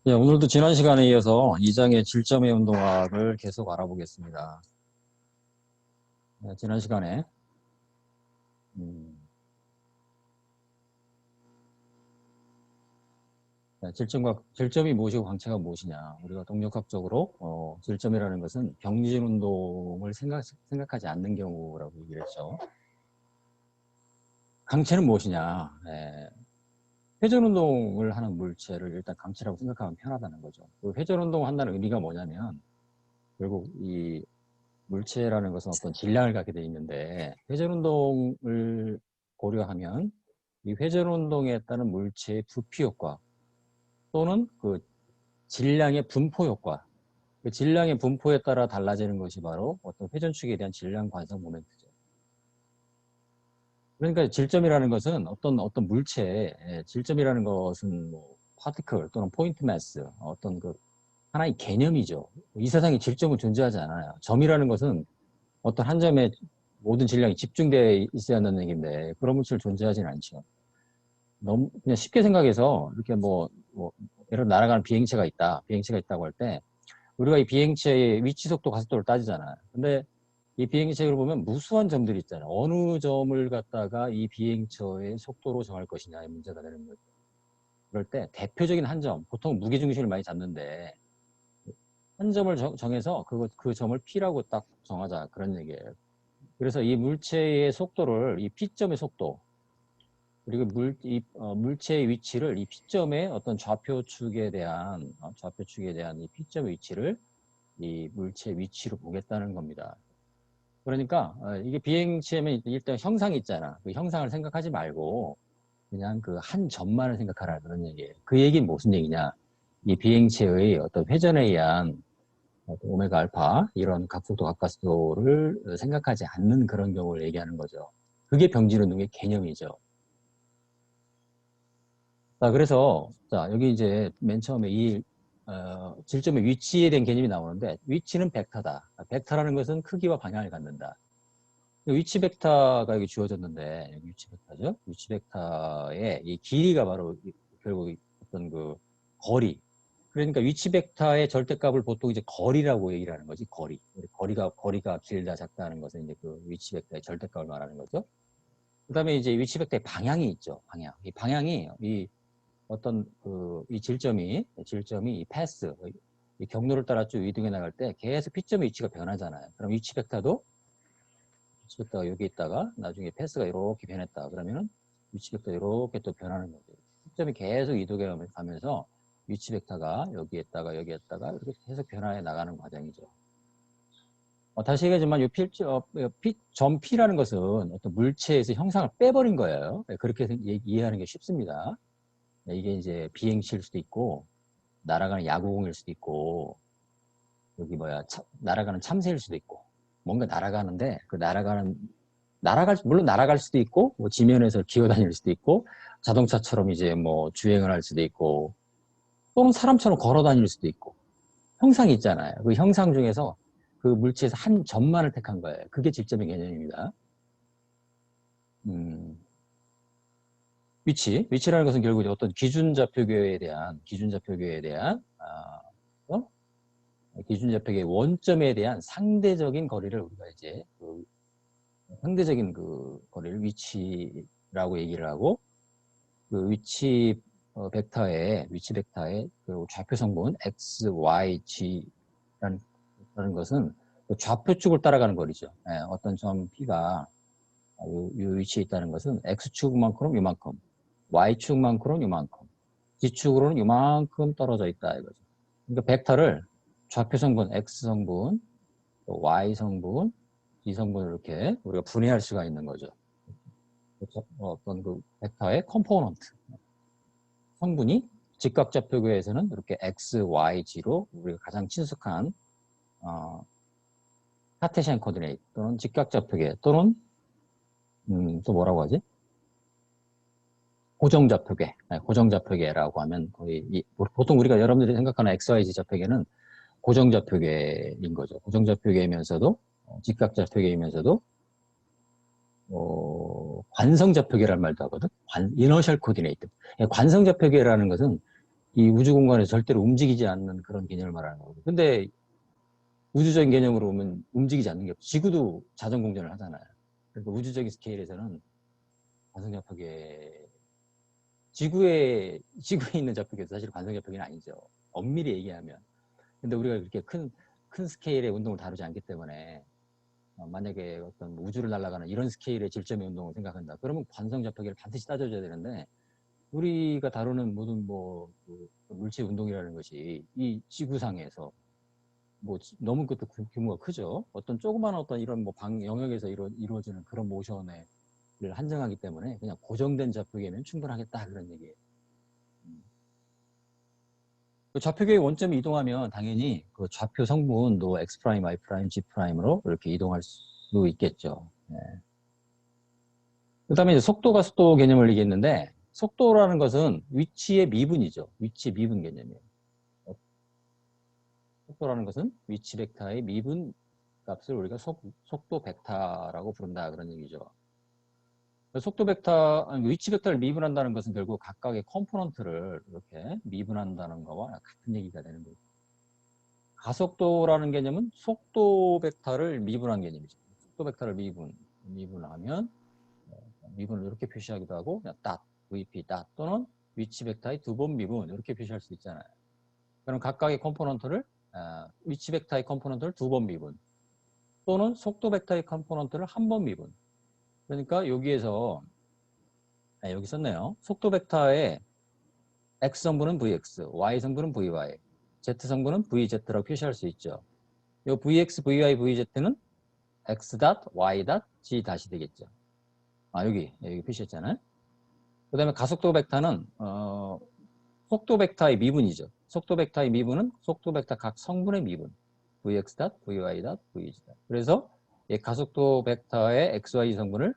네, 오늘도 지난 시간에 이어서 이장의 질점의 운동학을 계속 알아보겠습니다. 네, 지난 시간에 음, 네, 질점이 무엇이고 광채가 무엇이냐. 우리가 동력학적으로 질점이라는 것은 병진 운동을 생각하지 않는 경우라고 얘기를 했죠. 강체는 무엇이냐. 네, 회전 운동을 하는 물체를 일단 강체라고 생각하면 편하다는 거죠. 그 회전 운동을 한다는 의미가 뭐냐면 결국 이 물체라는 것은 어떤 질량을 갖게 돼 있는데 회전 운동을 고려하면 이 회전 운동에 따른 물체의 부피 효과 또는 그 질량의 분포 효과, 그 질량의 분포에 따라 달라지는 것이 바로 어떤 회전축에 대한 질량 관성 모멘트죠. 그러니까 질점이라는 것은 어떤 물체의 질점이라는 것은 뭐 파티클 또는 포인트 매스 어떤 그 하나의 개념이죠. 이 세상에 질점은 존재하지 않아요. 점이라는 것은 어떤 한 점에 모든 질량이 집중되어 있어야 하는 얘기인데 그런 물질 존재하지는 않죠. 너무 그냥 쉽게 생각해서 이렇게 예를 들어 날아가는 비행체가 있다. 비행체가 있다고 할 때 우리가 이 비행체의 위치 속도 가속도를 따지잖아요. 근데 이 비행체를 보면 무수한 점들이 있잖아요. 어느 점을 갖다가 이 비행체의 속도로 정할 것이냐의 문제가 되는 거죠. 그럴 때 대표적인 한 점, 보통 무게중심을 많이 잡는데 한 점을 정해서 그 점을 P라고 딱 정하자 그런 얘기예요. 그래서 이 물체의 속도를 이 P점의 속도 그리고 물체의 위치를 이 P점의 어떤 좌표축에 대한 이 P점의 위치를 이 물체의 위치로 보겠다는 겁니다. 그러니까 이게 비행체면 일단 형상이 있잖아. 그 형상을 생각하지 말고 그냥 그 한 점만을 생각하라 그런 얘기예요. 그 얘기는 무슨 얘기냐? 이 비행체의 어떤 회전에 의한 오메가 알파 이런 각속도 각가속도를 생각하지 않는 그런 경우를 얘기하는 거죠. 그게 병진운동의 개념이죠. 자, 그래서 자 여기 이제 맨 처음에 이 질점의 위치에 대한 개념이 나오는데 위치는 벡터다. 벡터라는 것은 크기와 방향을 갖는다. 위치 벡터가 여기 주어졌는데 여기 위치 벡터죠. 위치 벡터의 이 길이가 바로 결국 어떤 그 거리. 그러니까 위치 벡터의 절대값을 보통 이제 거리라고 얘기를 하는 거지. 거리가 길다 작다 하는 것은 이제 그 위치 벡터의 절대값을 말하는 거죠. 그다음에 이제 위치 벡터의 방향이 있죠. 방향. 이 방향이 이 어떤 이 질점이 이 패스 이 경로를 따라 쭉 이동해 나갈 때 계속 P점의 위치가 변하잖아요. 그럼 위치 벡터가 여기 있다가 나중에 패스가 이렇게 변했다. 그러면은 위치 벡터 이렇게 또 변하는 거죠. P점이 계속 이동해 가면서 위치 벡터가 여기에다가 이렇게 계속 변화해 나가는 과정이죠. 다시 얘기하지만 점 P라는 것은 어떤 물체에서 형상을 빼버린 거예요. 네, 그렇게 이해하는 게 쉽습니다. 네, 이게 이제 비행체일 수도 있고 날아가는 야구공일 수도 있고 여기 날아가는 참새일 수도 있고 뭔가 날아가는데 물론 날아갈 수도 있고 뭐 지면에서 기어다닐 수도 있고 자동차처럼 이제 뭐 주행을 할 수도 있고 또는 사람처럼 걸어 다닐 수도 있고 형상이 있잖아요. 그 형상 중에서 그 물체에서 한 점만을 택한 거예요. 그게 질점의 개념입니다. 음, 위치라는 것은 결국 어떤 기준좌표계에 대한 어? 기준좌표계 원점에 대한 상대적인 거리를 우리가 이제 상대적인 그 거리를 위치라고 얘기를 하고 그 위치 벡터의 그 좌표 성분 x, y, g라는 것은 그 좌표축을 따라가는 거리죠. 예, 어떤 점 P가 이 위치에 있다는 것은 x축만큼은 이만큼, y축만큼은 이만큼, g축으로는 이만큼 떨어져 있다 이거죠. 그러니까 벡터를 좌표 성분, x 성분, y 성분, g 성분을 이렇게 우리가 분해할 수가 있는 거죠. 그렇죠? 어떤 그 벡터의 컴포넌트 성분이 직각좌표계에서는 이렇게 x, y, g로 우리가 가장 친숙한 카테시안 코디네이트 또는 직각좌표계 또는 또 뭐라고 하지? 고정좌표계, 고정좌표계라고 하면 거의 보통 우리가 여러분들이 생각하는 XYZ 좌표계는 고정좌표계인 거죠. 고정좌표계이면서도 직각좌표계이면서도 관성좌표계라는 말도 하거든. 이너셜 코디네이트. 관성좌표계라는 것은 이 우주 공간에서 절대로 움직이지 않는 그런 개념을 말하는 거거든요. 근데 우주적인 개념으로 보면 움직이지 않는 게 없죠. 지구도 자전 공전을 하잖아요. 그러니까 우주적인 스케일에서는 관성자폭의 지구에 있는 자폭이 사실 관성자폭이 아니죠. 엄밀히 얘기하면. 근데 우리가 그렇게 큰 스케일의 운동을 다루지 않기 때문에 만약에 어떤 우주를 날아가는 이런 스케일의 질점의 운동을 생각한다. 그러면 관성자폭을 반드시 따져줘야 되는데 우리가 다루는 모든 그 물체 운동이라는 것이 이 지구상에서 너무 그것도 규모가 크죠. 어떤 조그만 어떤 이런 영역에서 이루어지는 그런 모션을 한정하기 때문에 그냥 고정된 좌표계면 충분하겠다 그런 얘기예요. 그 좌표계의 원점이 이동하면 당연히 그 좌표 성분도 X', Y', G'으로 이렇게 이동할 수 있겠죠. 네. 그 다음에 이제 속도가 속도 개념을 얘기했는데 속도라는 것은 위치의 미분이죠. 위치 미분 개념이에요. 속도라는 것은 위치 벡터의 미분 값을 우리가 속도 벡터라고 부른다 그런 얘기죠. 속도 벡터, 위치 벡터를 미분한다는 것은 결국 각각의 컴포넌트를 이렇게 미분한다는 거와 같은 얘기가 되는 거죠. 가속도라는 개념은 속도 벡터를 미분한 개념이죠. 속도 벡터를 미분하면 미분을 이렇게 표시하기도 하고 그냥 VP 또는 위치 벡터의 2번 미분 이렇게 표시할 수 있잖아요. 그럼 각각의 컴포넌트를 위치 벡터의 컴포넌트를 2번 미분 또는 속도 벡터의 컴포넌트를 1번 미분. 그러니까 여기에서 여기 썼네요. 속도 벡터의 X성분은 VX, Y성분은 VY, Z성분은 VZ라고 표시할 수 있죠. 이 VX, VY, VZ는 X Y G 되겠죠. 여기 표시했잖아요. 그 다음에 가속도 벡터는 속도 벡터의 미분이죠. 속도 벡터의 미분은 속도 벡터 각 성분의 미분. VX VY VZ. 그래서 이 가속도 벡터의 XY 성분을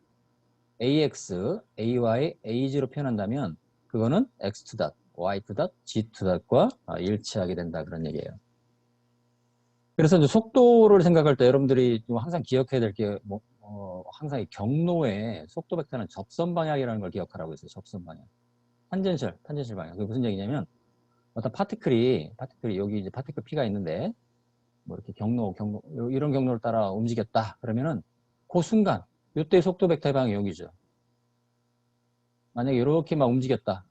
AX, AY, AG로 표현한다면 그거는 X2, Y2, G2과 일치하게 된다 그런 얘기예요. 그래서 이제 속도를 생각할 때 여러분들이 좀 항상 기억해야 될 게 항상 이 경로의 속도 벡터는 접선 방향이라는 걸 기억하라고 했어요. 접선 방향. 탄젠셜 방향. 그게 무슨 얘기냐면 어떤 파티클이 여기 이제 파티클 P가 있는데 이렇게 경로 이런 경로를 따라 움직였다. 그러면은 그 순간 이때 속도 벡터의 방향이 여기죠. 만약에 이렇게 막 움직였다.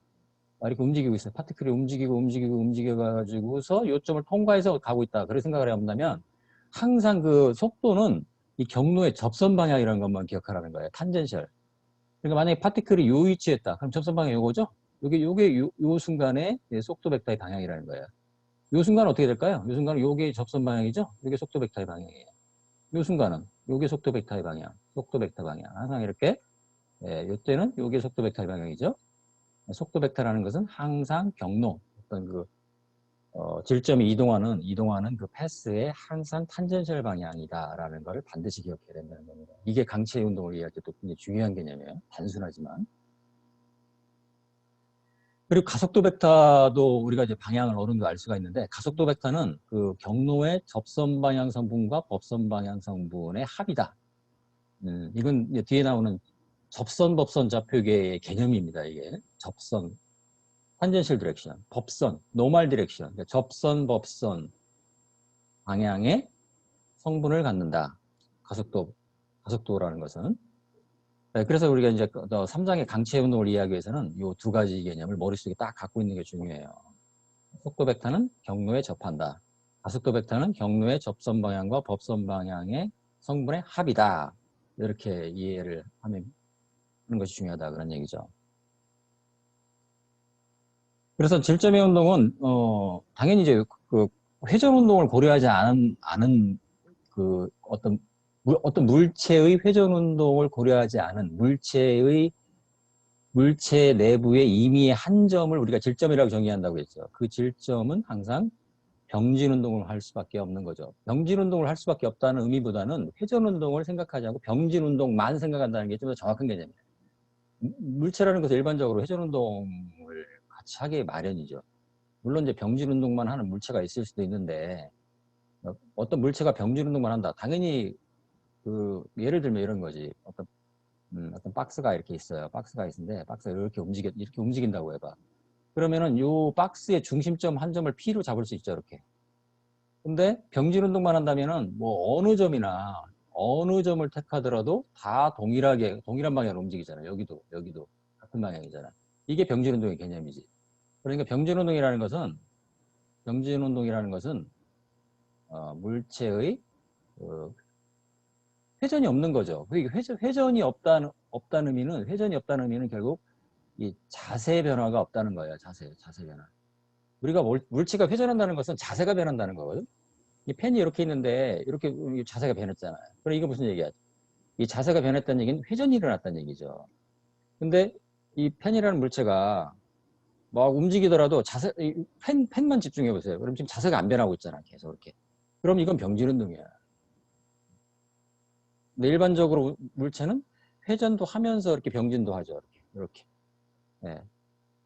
이렇게 움직이고 있어요. 파티클이 움직여가지고서 요점을 통과해서 가고 있다. 그렇게 생각을 해본다면 항상 그 속도는 이 경로의 접선 방향이라는 것만 기억하라는 거예요. 탄젠셜. 그러니까 만약에 파티클이 요 위치에 있다. 그럼 접선 방향이 요거죠? 요게 요 순간의 속도 벡터의 방향이라는 거예요. 요 순간은 어떻게 될까요? 요 순간은 요게 접선 방향이죠? 요게 속도 벡터의 방향이에요. 요 순간은 요게 속도 벡터의 방향, 속도 벡터 방향. 항상 이렇게 요때는 요게 속도 벡터의 방향이죠. 속도 벡터라는 것은 항상 경로, 어떤 질점이 이동하는 그 패스의 항상 탄젠셜 방향이다라는 걸 반드시 기억해야 된다는 겁니다. 이게 강체 운동을 이해할 때 또 굉장히 중요한 개념이에요. 단순하지만. 그리고 가속도 벡터도 우리가 이제 방향을 어느 정도 알 수가 있는데 가속도 벡터는 그 경로의 접선 방향 성분과 법선 방향 성분의 합이다. 이건 이제 뒤에 나오는 접선 법선 좌표계의 개념입니다. 이게 접선 탄젠셜 디렉션, 법선, 노멀 디렉션, 그러니까 접선 법선 방향의 성분을 갖는다. 가속도라는 것은. 네, 그래서 우리가 이제 3장의 강체 운동을 이해하기 위해서는 이 두 가지 개념을 머릿속에 딱 갖고 있는 게 중요해요. 속도 벡터는 경로에 접한다. 가속도 벡터는 경로의 접선 방향과 법선 방향의 성분의 합이다. 이렇게 이해를 하는 것이 중요하다 그런 얘기죠. 그래서 질점의 운동은 당연히 이제 그 회전 운동을 고려하지 않은 그 어떤 물체의 회전 운동을 고려하지 않은 물체 내부의 임의의 한 점을 우리가 질점이라고 정의한다고 했죠. 그 질점은 항상 병진 운동을 할 수밖에 없는 거죠. 병진 운동을 할 수밖에 없다는 의미보다는 회전 운동을 생각하지 않고 병진 운동만 생각한다는 게 좀 더 정확한 개념이에요. 물체라는 것은 일반적으로 회전 운동을 같이 하기 마련이죠. 물론 이제 병진 운동만 하는 물체가 있을 수도 있는데 어떤 물체가 병진 운동만 한다. 당연히 예를 들면 이런 거지. 어떤 박스가 이렇게 있어요. 박스가 있는데 박스가 이렇게 움직인다고 해봐. 그러면은 요 박스의 중심점 한 점을 P로 잡을 수 있죠, 이렇게. 근데 병진 운동만 한다면은 뭐 어느 점을 택하더라도 다 동일한 방향으로 움직이잖아요. 여기도 같은 방향이잖아. 이게 병진 운동의 개념이지. 그러니까 병진 운동이라는 것은 물체의 회전이 없는 거죠. 회전이 없다는 의미는 결국 이 자세 변화가 없다는 거예요. 자세 변화. 우리가 물체가 회전한다는 것은 자세가 변한다는 거거든. 이 펜이 이렇게 있는데 이렇게 자세가 변했잖아요. 그럼 이거 무슨 얘기야? 이 자세가 변했다는 얘기는 회전이 일어났다는 얘기죠. 근데 이 펜이라는 물체가 막 움직이더라도 펜만 집중해 보세요. 그럼 지금 자세가 안 변하고 있잖아. 계속 이렇게. 그럼 이건 병진 운동이야. 근데 일반적으로 물체는 회전도 하면서 이렇게 병진도 하죠. 이렇게. 네.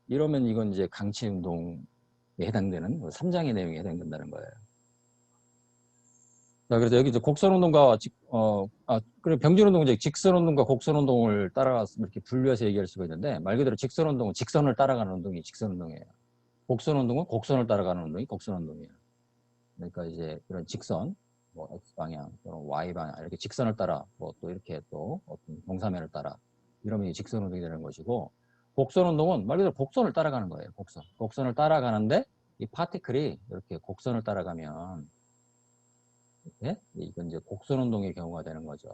이러면 이건 이제 강체 운동에 해당되는 3장의 내용에 해당된다는 거예요. 자, 그래서 여기 이제 그리고 병진 운동은 이제 직선 운동과 곡선 운동을 따라서 이렇게 분류해서 얘기할 수가 있는데, 말 그대로 직선 운동은 직선을 따라가는 운동이 직선 운동이에요. 곡선 운동은 곡선을 따라가는 운동이 곡선 운동이에요. 그러니까 이제 이런 직선, 뭐 X방향 또는 Y방향 이렇게 직선을 따라 뭐 또 이렇게 또 어떤 동사면을 따라 이러면 직선 운동이 되는 것이고, 곡선 운동은 말 그대로 곡선을 따라가는 거예요. 곡선을 따라가는데 이 파티클이 이렇게 곡선을 따라가면 네? 이건 이제 곡선 운동의 경우가 되는 거죠.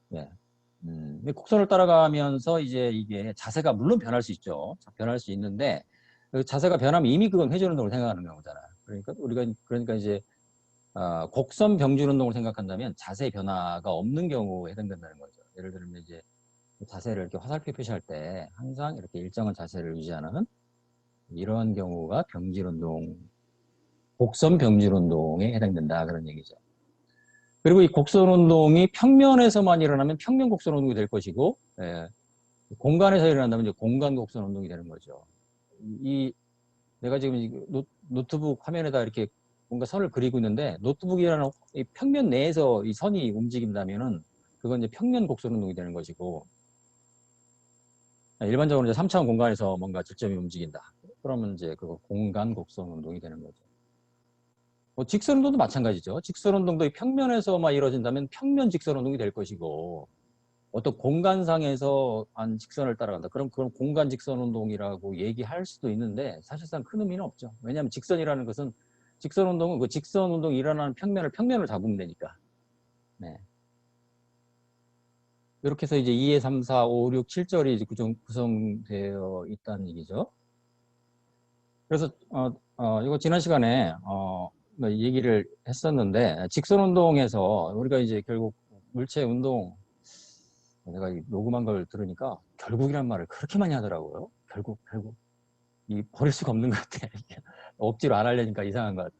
네. 근데 곡선을 따라가면서 이제 이게 자세가 물론 변할 수 있죠. 변할 수 있는데 그 자세가 변하면 이미 그건 회전 운동을 생각하는 경우잖아요. 그러니까 이제 곡선 병진 운동을 생각한다면 자세 변화가 없는 경우에 해당된다는 거죠. 예를 들면 이제 자세를 이렇게 화살표 표시할 때 항상 이렇게 일정한 자세를 유지하는 이런 경우가 곡선 병진 운동에 해당된다 그런 얘기죠. 그리고 이 곡선 운동이 평면에서만 일어나면 평면 곡선 운동이 될 것이고, 공간에서 일어난다면 이제 공간 곡선 운동이 되는 거죠. 내가 지금 노트북 화면에다 이렇게 뭔가 선을 그리고 있는데, 노트북이라는 이 평면 내에서 이 선이 움직인다면은 그건 이제 평면 곡선 운동이 되는 것이고, 일반적으로 이제 3차원 공간에서 뭔가 질점이 움직인다. 그러면 이제 그거 공간 곡선 운동이 되는 거죠. 뭐 직선 운동도 마찬가지죠. 직선 운동도 이 평면에서만 이루어진다면 평면 직선 운동이 될 것이고, 어떤 공간상에서 한 직선을 따라간다. 그럼 그건 공간 직선 운동이라고 얘기할 수도 있는데 사실상 큰 의미는 없죠. 왜냐하면 직선 운동은 그 직선 운동이 일어나는 평면을 잡으면 되니까. 네. 이렇게 해서 이제 2에 3, 4, 5, 6, 7절이 이제 구성되어 있다는 얘기죠. 그래서 이거 지난 시간에 뭐 얘기를 했었는데, 직선 운동에서 우리가 이제 결국 물체 운동, 내가 녹음한 걸 들으니까 결국이란 말을 그렇게 많이 하더라고요. 결국. 이 버릴 수가 없는 것 같아. 억지로 안 하려니까 이상한 것 같아.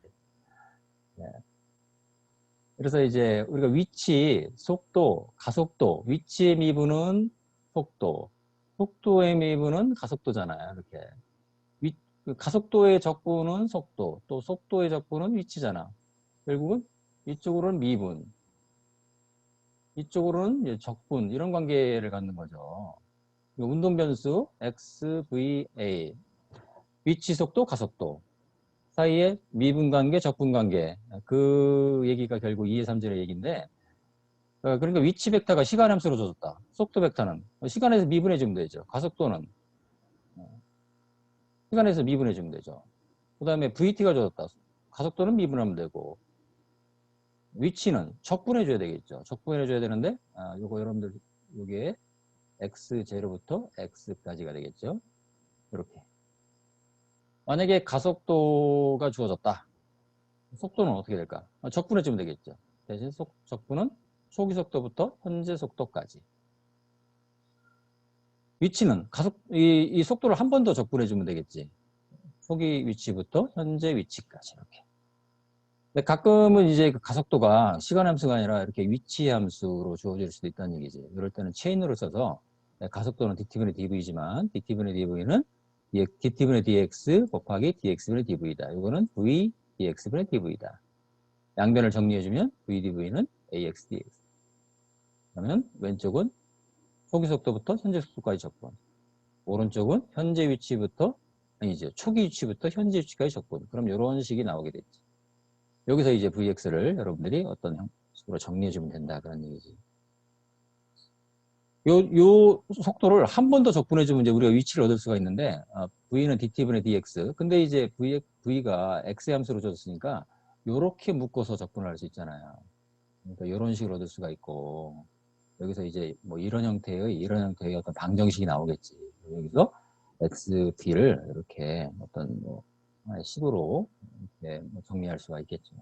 네. 그래서 이제 우리가 위치, 속도, 가속도, 위치의 미분은 속도, 속도의 미분은 가속도잖아요. 이렇게. 그 가속도의 적분은 속도, 또 속도의 적분은 위치잖아. 결국은 이쪽으로는 미분, 이쪽으로는 이제 적분, 이런 관계를 갖는 거죠. 운동 변수 x, v, a, 위치, 속도, 가속도 사이에 미분 관계, 적분 관계, 그 얘기가 결국 2의 3절의 얘기인데, 그러니까 위치 벡터가 시간 함수로 줘줬다. 속도 벡터는 시간에서 미분해 주면 되죠. 가속도는 시간에서 미분해 주면 되죠. 그 다음에 vt가 줘줬다. 가속도는 미분하면 되고, 위치는 적분해 줘야 되겠죠. 적분해 줘야 되는데 요거 여러분들 요게 x0부터 x까지가 되겠죠. 이렇게. 만약에 가속도가 주어졌다. 속도는 어떻게 될까? 적분해 주면 되겠죠. 대신 적분은 초기 속도부터 현재 속도까지. 위치는 이 속도를 한 번 더 적분해 주면 되겠지. 초기 위치부터 현재 위치까지 이렇게. 근데 가끔은 이제 그 가속도가 시간 함수가 아니라 이렇게 위치 함수로 주어질 수도 있다는 얘기지. 이럴 때는 체인으로 써서 가속도는 dt분의 dv지만 dt분의 dv는 dt분의 dx 곱하기 dx분의 dv다. 이거는 v dx분의 dv다. 양변을 정리해주면 v dv는 ax dx. 그러면 왼쪽은 초기 속도부터 현재 속도까지 적분. 오른쪽은 현재 위치부터, 아니죠. 초기 위치부터 현재 위치까지 적분. 그럼 이런 식이 나오게 됐지. 여기서 이제 Vx를 여러분들이 어떤 형식으로 정리해주면 된다. 그런 얘기지. 요 속도를 한 번 더 적분해주면 이제 우리가 위치를 얻을 수가 있는데, V는 dt분의 dx. 근데 이제 V가 X의 함수로 줬으니까, 요렇게 묶어서 적분을 할 수 있잖아요. 그러니까 이런 식으로 얻을 수가 있고, 여기서 이제 뭐 이런 형태의 어떤 방정식이 나오겠지. 여기서 XP를 이렇게 어떤 뭐 하나의 식으로 이렇게 뭐 정리할 수가 있겠죠.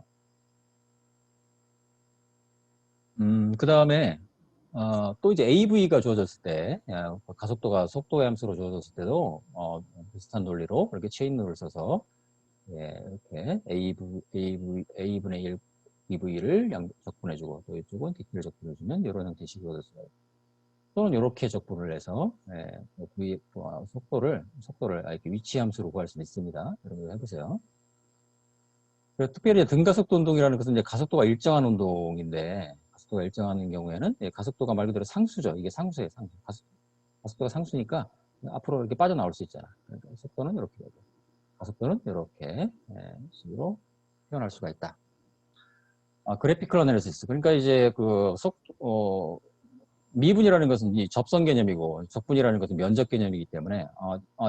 그 다음에 또 이제 AV가 주어졌을 때, 가속도가 속도의 함수로 주어졌을 때도 비슷한 논리로 이렇게 체인룰을 써서 이렇게 A분의 1 EV를 적분해주고 또 이쪽은 DT를 적분해주면 이런 형태의 식으로 얻을 수가 있고, 또는 이렇게 적분을 해서 속도를 이렇게 위치 함수로 구할 수 있습니다. 여러분 해보세요. 특별히 등가속도 운동이라는 것은 이제 가속도가 일정한 운동인데, 가속도가 일정한 경우에는 가속도가 말 그대로 상수죠. 이게 상수예요, 상수. 가속도가 상수니까 앞으로 이렇게 빠져나올 수 있잖아. 그러니까 속도는 이렇게 되고, 가속도는 이렇게 식으로 표현할 수가 있다. 그래피컬 어널리시스. 그러니까 이제 미분이라는 것은 이 접선 개념이고 적분이라는 것은 면적 개념이기 때문에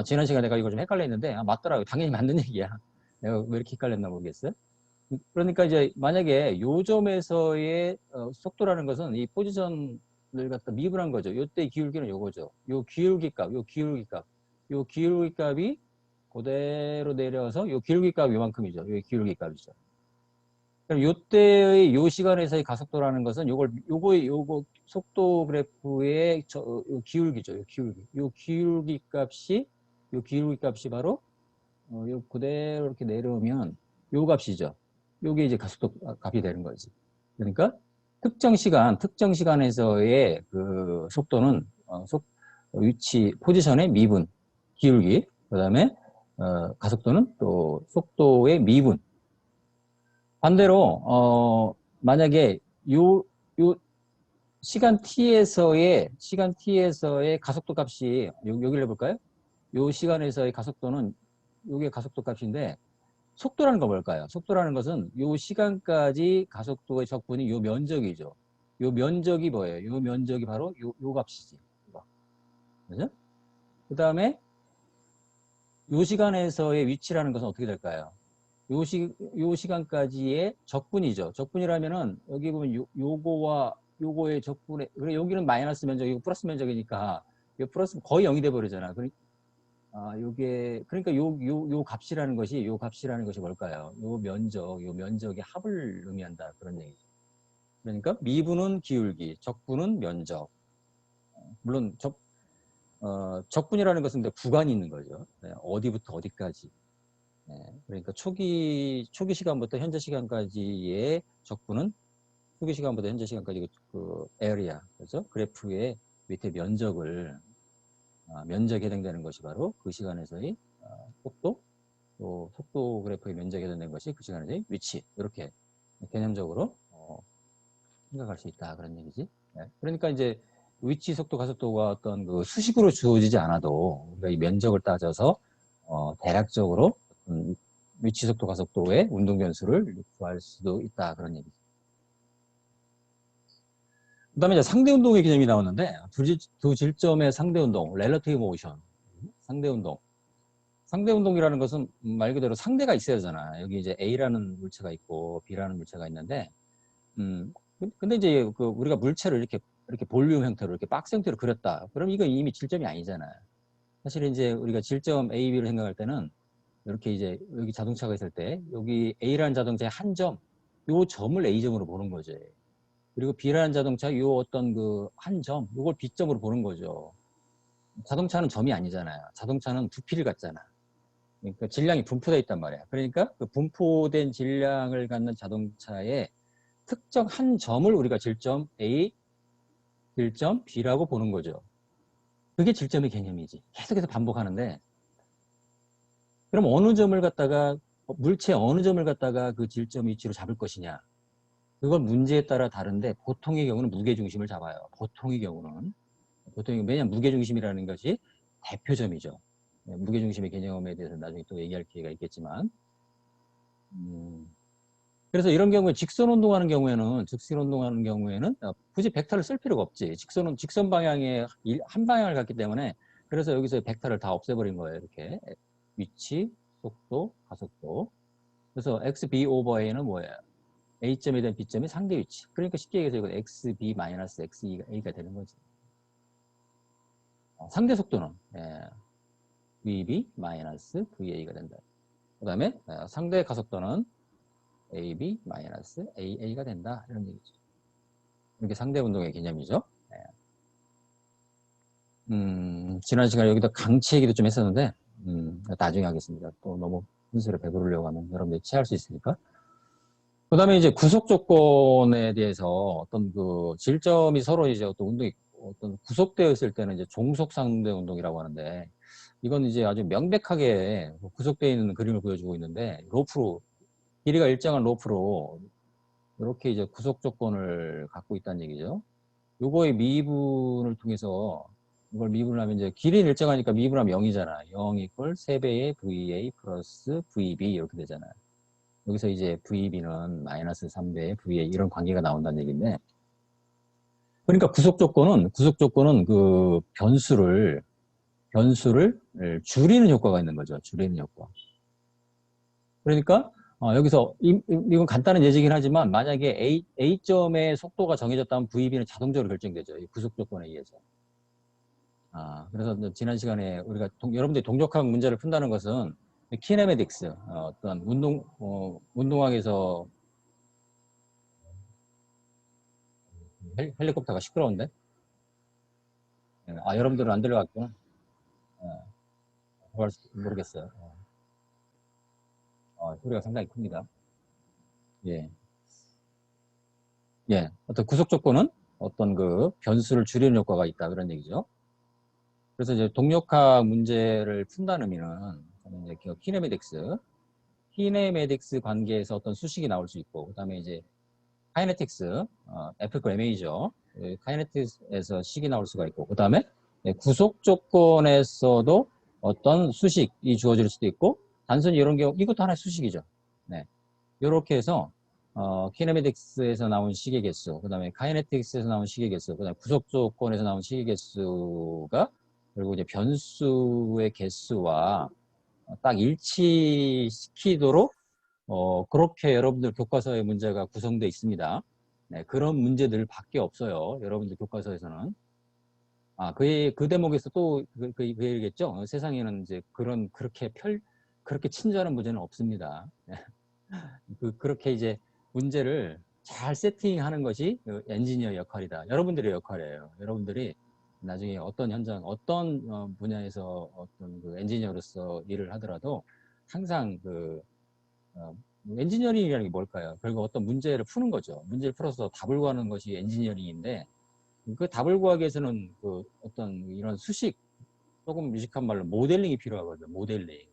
지난 시간에 내가 이걸 좀 헷갈렸는데 맞더라고요. 당연히 맞는 얘기야. 내가 왜 이렇게 헷갈렸나 모르겠어요. 그러니까 이제 만약에 요 점에서의 속도라는 것은 이 포지션을 갖다 미분한 거죠. 요때 기울기는 요거죠. 요 기울기 값이 그대로 내려서 요 기울기 값이 요만큼이죠. 요 기울기 값이죠. 그럼 요때의 요 시간에서의 가속도라는 것은 요거 속도 그래프의 요 기울기죠. 요 기울기 값이 바로 요 그대로 이렇게 내려오면 요 값이죠. 요게 이제 가속도 값이 되는 거지. 그러니까 특정 시간에서의 그 속도는 위치 포지션의 미분, 기울기, 그다음에 가속도는 또 속도의 미분. 반대로 만약에 요 시간 t에서의 가속도 값이 여기를 해볼까요? 요 시간에서의 가속도는 요게 가속도 값인데 속도라는 건 뭘까요? 속도라는 것은 요 시간까지 가속도의 적분이 요 면적이죠. 요 면적이 뭐예요? 요 면적이 바로 요 값이지. 그죠? 그 다음에 요 시간에서의 위치라는 것은 어떻게 될까요? 요 시간까지의 적분이죠. 적분이라면은 여기 보면 요거와 요거의 적분에 여기는 마이너스 면적이고 플러스 면적이니까 요 플러스 거의 0이 돼 버리잖아. 요게 그러니까 요 값이라는 것이 뭘까요? 요 면적의 합을 의미한다 그런 얘기죠. 그러니까 미분은 기울기, 적분은 면적. 물론 적분이라는 것은 구간이 있는 거죠. 네, 어디부터 어디까지. 그러니까 초기 시간부터 현재 시간까지의 적분은 초기 시간부터 현재 시간까지 그 에리아, 그죠? 그래프의 밑에 면적에 해당되는 것이 바로 그 시간에서의 속도, 또 속도 그래프의 면적에 해당되는 것이 그 시간에서의 위치. 이렇게 개념적으로 생각할 수 있다 그런 얘기지. 그러니까 이제 위치, 속도, 가속도가 어떤 그 수식으로 주어지지 않아도 우리가 이 면적을 따져서 대략적으로 위치, 속도, 가속도의 운동 변수를 구할 수도 있다 그런 얘기죠. 그 다음에 이제 상대 운동의 개념이 나오는데 두 질점의 상대 운동, relative motion, 상대 운동. 상대 운동이라는 것은 말 그대로 상대가 있어야 되잖아. 여기 이제 A라는 물체가 있고 B라는 물체가 있는데, 근데 이제 우리가 물체를 이렇게 볼륨 형태로 이렇게 박스 형태로 그렸다. 그럼 이거 이미 질점이 아니잖아요. 사실 이제 우리가 질점 A, B를 생각할 때는 이렇게 이제 여기 자동차가 있을 때 여기 A라는 자동차의 한 점, 요 점을 A점으로 보는 거죠. 그리고 B라는 자동차 요 어떤 그 한 점, 요걸 B점으로 보는 거죠. 자동차는 점이 아니잖아요. 자동차는 부피를 갖잖아. 그러니까 질량이 분포되어 있단 말이야. 그러니까 그 분포된 질량을 갖는 자동차의 특정 한 점을 우리가 질점 A, 질점 B라고 보는 거죠. 그게 질점의 개념이지. 계속해서 반복하는데, 그럼 물체 어느 점을 갖다가 그 질점 위치로 잡을 것이냐. 그건 문제에 따라 다른데, 보통의 경우는 무게중심을 잡아요. 왜냐면 무게중심이라는 것이 대표점이죠. 무게중심의 개념에 대해서 나중에 또 얘기할 기회가 있겠지만, 그래서 이런 경우에 직선 운동하는 경우에는 굳이 벡터를 쓸 필요가 없지. 직선 방향에 한 방향을 갔기 때문에, 그래서 여기서 벡터를 다 없애버린 거예요. 이렇게 위치, 속도, 가속도. 그래서 xb 오버 a는 뭐예요? A점이든 B점이 상대 위치. 그러니까 쉽게 얘기해서 이거 xb-xa가 되는 거지. 상대 속도는 vb-va가 된다. 그 다음에 상대 가속도는 ab-aa가 된다. 이런 얘기죠. 이게 상대 운동의 개념이죠. 지난 시간에 여기다 강치 얘기도 좀 했었는데 나중에 하겠습니다. 또 너무 순서를 배부르려고 하면 여러분들이 체할 수 있으니까. 그 다음에 이제 구속 조건에 대해서 어떤 그 질점이 서로 이제 어떤 구속되어 있을 때는 이제 종속 상대 운동이라고 하는데, 이건 이제 아주 명백하게 구속되어 있는 그림을 보여주고 있는데, 길이가 일정한 로프로 이렇게 이제 구속 조건을 갖고 있다는 얘기죠. 요거의 미분을 통해서 이걸 미분하면 이제 길이는 일정하니까 미분하면 0이잖아. 0 이퀄 3배의 VA 플러스 VB 이렇게 되잖아요. 여기서 이제 VB는 마이너스 3배의 VA 이런 관계가 나온다는 얘기인데, 그러니까 구속 조건은 그 변수를 줄이는 효과가 있는 거죠. 줄이는 효과. 그러니까 여기서 이건 간단한 예제긴 하지만, 만약에 A점의 속도가 정해졌다면 VB는 자동적으로 결정되죠. 이 구속 조건에 의해서. 그래서 지난 시간에 우리가 여러분들이 동력학 문제를 푼다는 것은 키네매틱스, 어떤 운동학에서 헬리콥터가 시끄러운데? 여러분들은 안 들어갔구나. 모르겠어요. 소리가 상당히 큽니다. 예. 예. 어떤 구속 조건은 어떤 그 변수를 줄이는 효과가 있다. 그런 얘기죠. 그래서 이제 동력학 문제를 푼다는 의미는 이제 키네매틱스 관계에서 어떤 수식이 나올 수 있고, 그 다음에 이제 카이네틱스, F MA죠. 카이네틱스에서 식이 나올 수가 있고, 그 다음에 구속 조건에서도 어떤 수식이 주어질 수도 있고, 단순히 이런 경우, 이것도 하나의 수식이죠. 네. 이렇게 해서, 키네매틱스에서 나온 식의 개수, 그 다음에 카이네틱스에서 나온 식의 개수, 그 다음에 구속 조건에서 나온 식의 개수가, 그리고 이제 변수의 개수와 딱 일치시키도록 그렇게 여러분들 교과서의 문제가 구성되어 있습니다. 네, 그런 문제들밖에 없어요. 여러분들 교과서에서는. 그 대목에서 또 그 얘기겠죠. 세상에는 이제 그렇게 친절한 문제는 없습니다. 네. 그렇게 이제 문제를 잘 세팅하는 것이 그 엔지니어 역할이다. 여러분들의 역할이에요. 여러분들이 나중에 어떤 현장, 어떤 분야에서 어떤 그 엔지니어로서 일을 하더라도 항상 엔지니어링이라는 게 뭘까요? 결국 어떤 문제를 푸는 거죠. 문제를 풀어서 답을 구하는 것이 엔지니어링인데, 그 답을 구하기 위해서는 그 어떤 이런 조금 유식한 말로 모델링이 필요하거든요. 모델링.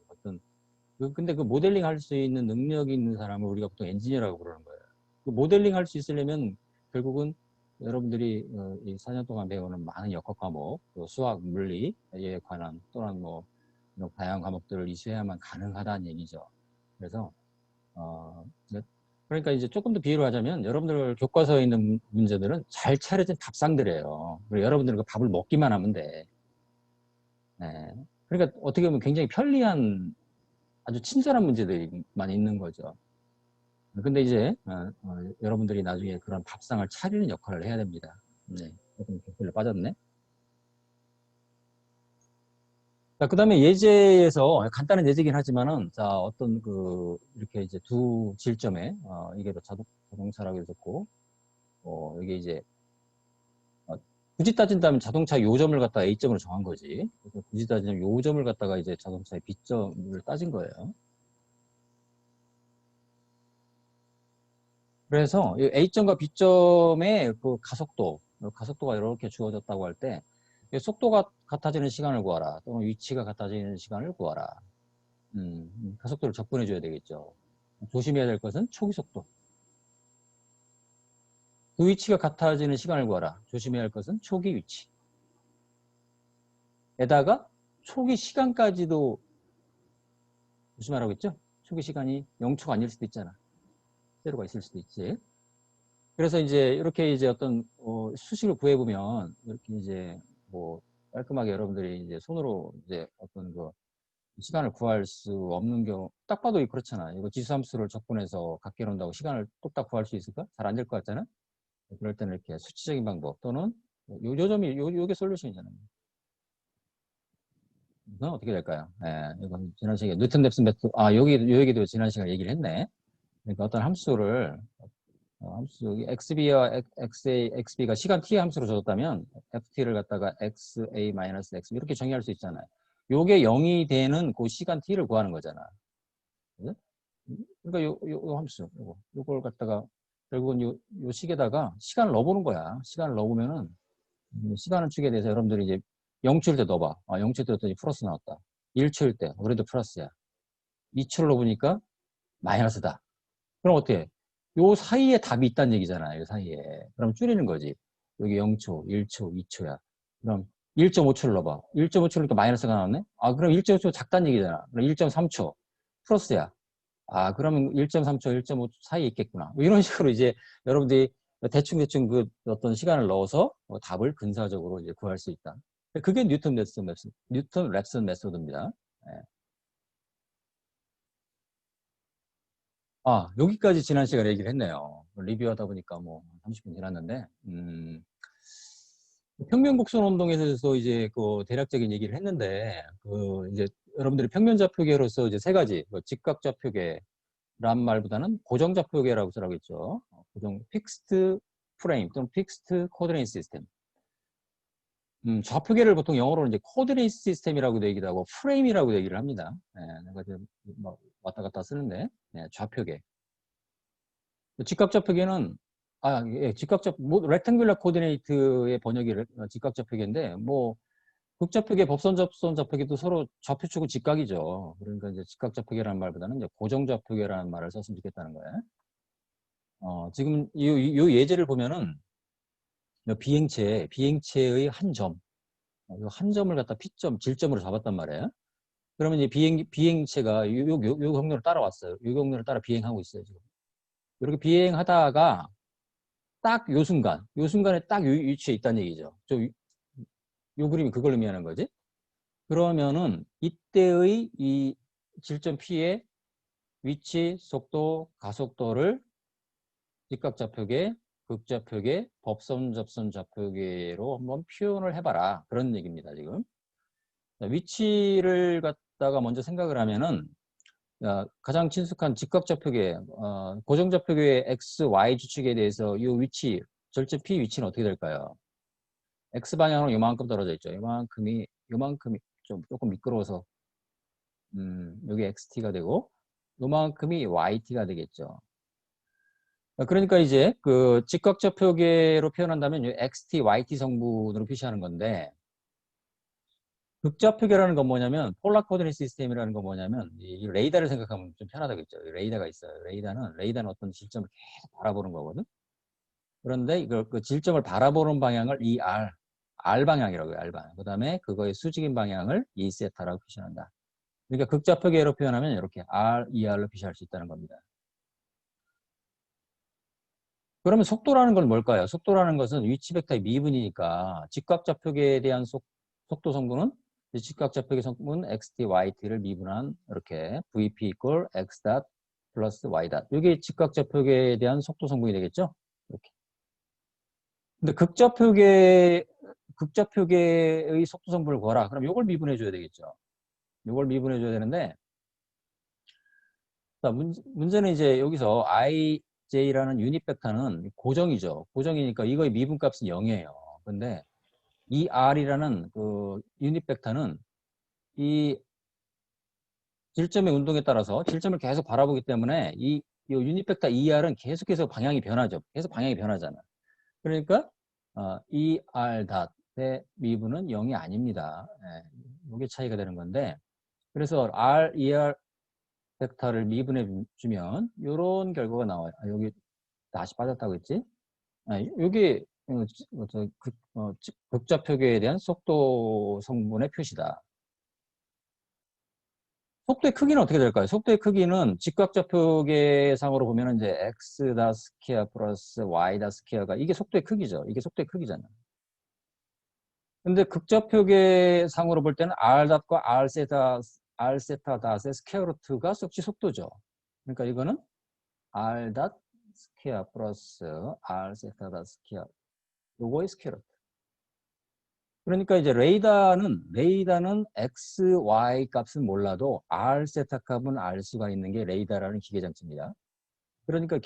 근데 그 모델링 할 수 있는 능력이 있는 사람을 우리가 보통 엔지니어라고 부르는 거예요. 그 모델링 할 수 있으려면 결국은 여러분들이 이 4년 동안 배우는 많은 역학 과목, 수학, 물리에 관한 또는 뭐 다양한 과목들을 이수해야만 가능하다는 얘기죠. 그래서 그러니까 이제 조금 더 비유를 하자면, 여러분들 교과서에 있는 문제들은 잘 차려진 밥상들이에요. 그리고 여러분들은 그 밥을 먹기만 하면 돼. 네. 그러니까 어떻게 보면 굉장히 편리한 아주 친절한 문제들이 많이 있는 거죠. 근데 이제 여러분들이 나중에 그런 밥상을 차리는 역할을 해야 됩니다. 네. 조금 댓글로 빠졌네. 자, 그 다음에 예제에서 간단한 예제긴 하지만은, 자, 어떤 이렇게 이제 두 질점에, 이게 자동차라고 해줬고, 이게 이제, 굳이 따진다면 자동차 요점을 갖다가 A점으로 정한 거지. 그래서 굳이 따지면 요점을 갖다가 이제 자동차의 B점을 따진 거예요. 그래서 A점과 B점의 그 가속도가 이렇게 주어졌다고 할 때, 속도가 같아지는 시간을 구하라. 또는 위치가 같아지는 시간을 구하라. 가속도를 접근해 줘야 되겠죠. 조심해야 될 것은 초기 속도. 그 위치가 같아지는 시간을 구하라. 조심해야 할 것은 초기 위치. 에다가 초기 시간까지도 무슨 말하고 있죠? 초기 시간이 0초가 아닐 수도 있잖아. 제로가 있을 수도 있지. 그래서 이제 이렇게 이제 어떤 수식을 구해보면 이렇게 이제 뭐 깔끔하게 여러분들이 이제 손으로 이제 어떤 그 시간을 구할 수 없는 경우 딱 봐도 그렇잖아. 이거 지수함수를 적분해서 각계 놓는다고 시간을 뚝딱 구할 수 있을까? 잘 안 될 것 같잖아. 그럴 때는 이렇게 수치적인 방법 또는 요 점이 요게 솔루션이잖아요. 이건 어떻게 될까요? 예, 이건 지난 시간에 뉴턴 뎁슨 메소드 요 얘기도 지난 시간에 얘기를 했네. 그러니까 어떤 함수를 함수 xb와 xa, xb가 시간 t의 함수로 줘줬다면 ft를 갖다가 xa-xb 이렇게 정의할 수 있잖아요. 요게 0이 되는 그 시간 t를 구하는 거잖아. 그죠? 그러니까 요 함수 요걸 갖다가 결국은 요 식에다가 시간을 넣어보는 거야. 시간을 넣어보면은 시간을 축에 대해서 여러분들이 이제 0초일 때 넣어봐. 0초일 때 넣었더니 플러스 나왔다. 1초일 때 그래도 플러스야. 2초를 넣어보니까 마이너스다. 그럼 어떻게 해? 요 사이에 답이 있다는 얘기잖아. 요 사이에. 그럼 줄이는 거지. 여기 0초, 1초, 2초야. 그럼 1.5초를 넣어봐. 1.5초니까 마이너스가 나왔네? 그럼 1.5초 작다는 얘기잖아. 그럼 1.3초. 플러스야. 그러면 1.3초, 1.5초 사이에 있겠구나. 뭐 이런 식으로 이제 여러분들이 대충 그 어떤 시간을 넣어서 답을 근사적으로 이제 구할 수 있다. 그게 뉴턴 랩슨 메소드입니다. 예. 여기까지 지난 시간에 얘기를 했네요. 리뷰하다 보니까 뭐 30분 지났는데, 평면 곡선 운동에 대해서 이제 그 대략적인 얘기를 했는데, 그 이제 여러분들이 평면 좌표계로서 이제 세 가지, 직각 좌표계란 말보다는 고정 좌표계라고 쓰라고 했죠. 고정 픽스트 프레임 또는 픽스트 코디네이트 시스템. 좌표계를 보통 영어로는 이제 코디네이트 시스템이라고도 얘기를 하고 프레임이라고 얘기를 합니다. 내가 지금 뭐 왔다 갔다 쓰는데, 좌표계. 직각좌표계는 직각좌 렉탱귤러 코디네이트의 번역이 직각좌표계인데 뭐 극좌표계, 법선 접선 좌표계도 서로 좌표축은 직각이죠. 그러니까 이제 직각좌표계라는 말보다는 이제 고정좌표계라는 말을 썼으면 좋겠다는 거예요. 지금 요 예제를 보면은 비행체의 한 점, 한 점을 갖다 P점, 질점으로 잡았단 말이에요. 그러면 이제 비행체가 요 경로를 따라왔어요. 요 경로를 따라 비행하고 있어요, 지금. 이렇게 비행하다가 딱 요 순간에 딱 요 위치에 있다는 얘기죠. 요 그림이 그걸 의미하는 거지. 그러면은 이때의 이 질점 P의 위치, 속도, 가속도를 직각좌표계, 극좌표계, 법선 접선 좌표계로 한번 표현을 해봐라. 그런 얘기입니다, 지금. 위치를 갖다가 먼저 생각을 하면은 가장 친숙한 직각좌표계, 고정좌표계의 X, Y 주축에 대해서 이 위치, 절점 P 위치는 어떻게 될까요? X방향으로 요만큼 떨어져 있죠. 요만큼이 조금 미끄러워서, 여기 XT가 되고, 요만큼이 YT가 되겠죠. 그러니까 이제 그 직각좌표계로 표현한다면 XT, YT 성분으로 표시하는 건데, 극좌표계라는 건 뭐냐면, 폴라 코디네이트 시스템이라는 건 뭐냐면, 이 레이더를 생각하면 좀 편하다겠죠. 레이더가 있어요. 레이더는 어떤 질점을 계속 바라보는 거거든. 그런데 그 질점을 바라보는 방향을 R 방향이라고 해요. R 방향. 그 다음에 그거의 수직인 방향을 E세타라고 표시한다. 그러니까 극좌표계로 표현하면 이렇게 RER로 표시할 수 있다는 겁니다. 그러면 속도라는 건 뭘까요? 속도라는 것은 위치 벡터의 미분이니까 직각좌표계에 대한 속도 성분은 직각좌표계 성분 xt, yt를 미분한 이렇게 vp equal x 닷 플러스 y 닷. 이게 직각좌표계에 대한 속도 성분이 되겠죠? 이렇게. 근데 극좌표계의 속도 성분을 구하라. 그럼 이걸 미분해 줘야 되겠죠. 이걸 미분해 줘야 되는데, 자, 문제는 이제 여기서 ij라는 유닛 벡터는 고정이죠. 고정이니까 이거의 미분값은 0이에요. 근데 이 r이라는 그 유닛 벡터는 이 질점의 운동에 따라서 질점을 계속 바라보기 때문에 이 유닛 벡터 er은 계속해서 방향이 변하죠. 계속 방향이 변하잖아. 그러니까 이 r 닷의 미분은 0이 아닙니다. 이게 차이가 되는 건데, 그래서 r, er 벡터를 미분해 주면 이런 결과가 나와요. 여기 다시 빠졌다고 했지? 여기 극좌표계에 대한 속도 성분의 표시다. 속도의 크기는 어떻게 될까요? 속도의 크기는 직각좌표계상으로 보면 이제 x 다 스퀘어 플러스 y 다 스퀘어가 이게 속도의 크기죠. 이게 속도의 크기잖아요. 근데 극좌표계상으로 볼 때는 r 닷과 r 세타 닷의 스퀘어 루트가 역시 속도죠. 그러니까 이거는 r 닷 스퀘어 플러스 r 세타 닷 스퀘어 요거의 스퀘어 루트. 그러니까 이제 레이더는 x, y 값은 몰라도 r 세타 값은 알 수가 있는 게 레이더라는 기계장치입니다. 그러니까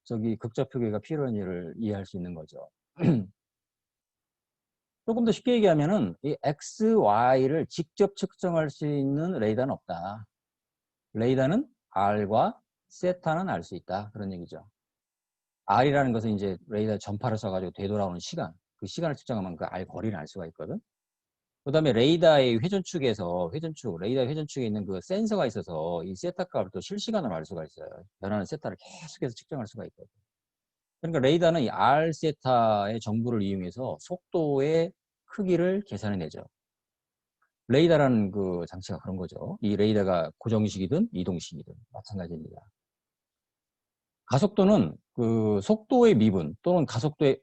저기 극좌표계가 필요한 일을 이해할 수 있는 거죠. 조금 더 쉽게 얘기하면은 이 x, y를 직접 측정할 수 있는 레이더는 없다. 레이더는 r과 세타는 알 수 있다. 그런 얘기죠. r이라는 것은 이제 레이더 전파를 써가지고 되돌아오는 시간, 그 시간을 측정하면 그 r 거리를 알 수가 있거든. 그 다음에 레이더의 레이더 회전축에 있는 그 센서가 있어서 이 세타 값을 또 실시간으로 알 수가 있어요. 변하는 세타를 계속해서 측정할 수가 있거든. 그러니까 레이더는 이 R 세타의 정보를 이용해서 속도의 크기를 계산해내죠. 레이더라는 그 장치가 그런 거죠. 이 레이더가 고정식이든 이동식이든 마찬가지입니다. 가속도는 그 속도의 미분 또는 가속도의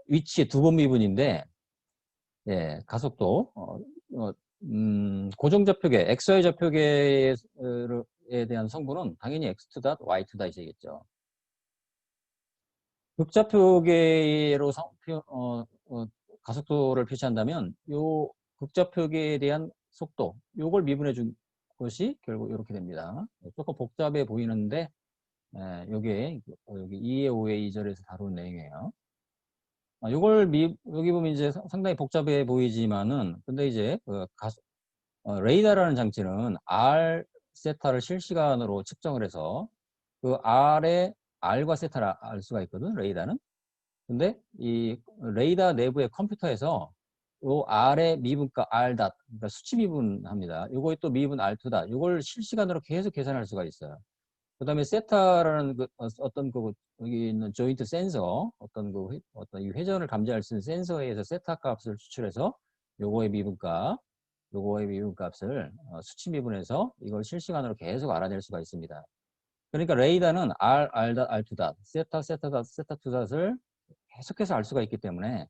위치의 두 번 미분인데, 예, 가속도 고정좌표계 XY 좌표계에 대한 성분은 당연히 X2 닷 Y2 닷이겠죠. 극좌표계로 가속도를 표시한다면 요 극좌표계에 대한 속도 요걸 미분해 준 것이 결국 이렇게 됩니다. 조금 복잡해 보이는데 요게 여기 2의 5의 2절에서 다룬 내용이에요. 여기 보면 이제 상당히 복잡해 보이지만은 근데 이제 레이더라는 장치는 R 세타를 실시간으로 측정을 해서 그 R과 세타를 알 수가 있거든, 레이더는. 근데 이 레이더 내부의 컴퓨터에서 요 R의 미분값 R 닷, 그러니까 수치 미분합니다. 요거에 또 미분 R2 닷, 요걸 실시간으로 계속 계산할 수가 있어요. 그 다음에 세타라는 어떤 여기 있는 조인트 센서, 어떤 이 회전을 감지할 수 있는 센서에 의해서 세타 값을 추출해서 요거의 미분값을 수치 미분해서 이걸 실시간으로 계속 알아낼 수가 있습니다. 그러니까 레이더는 R 닷, R2 닷, 세타 닷, 세타2 닷을 계속해서 알 수가 있기 때문에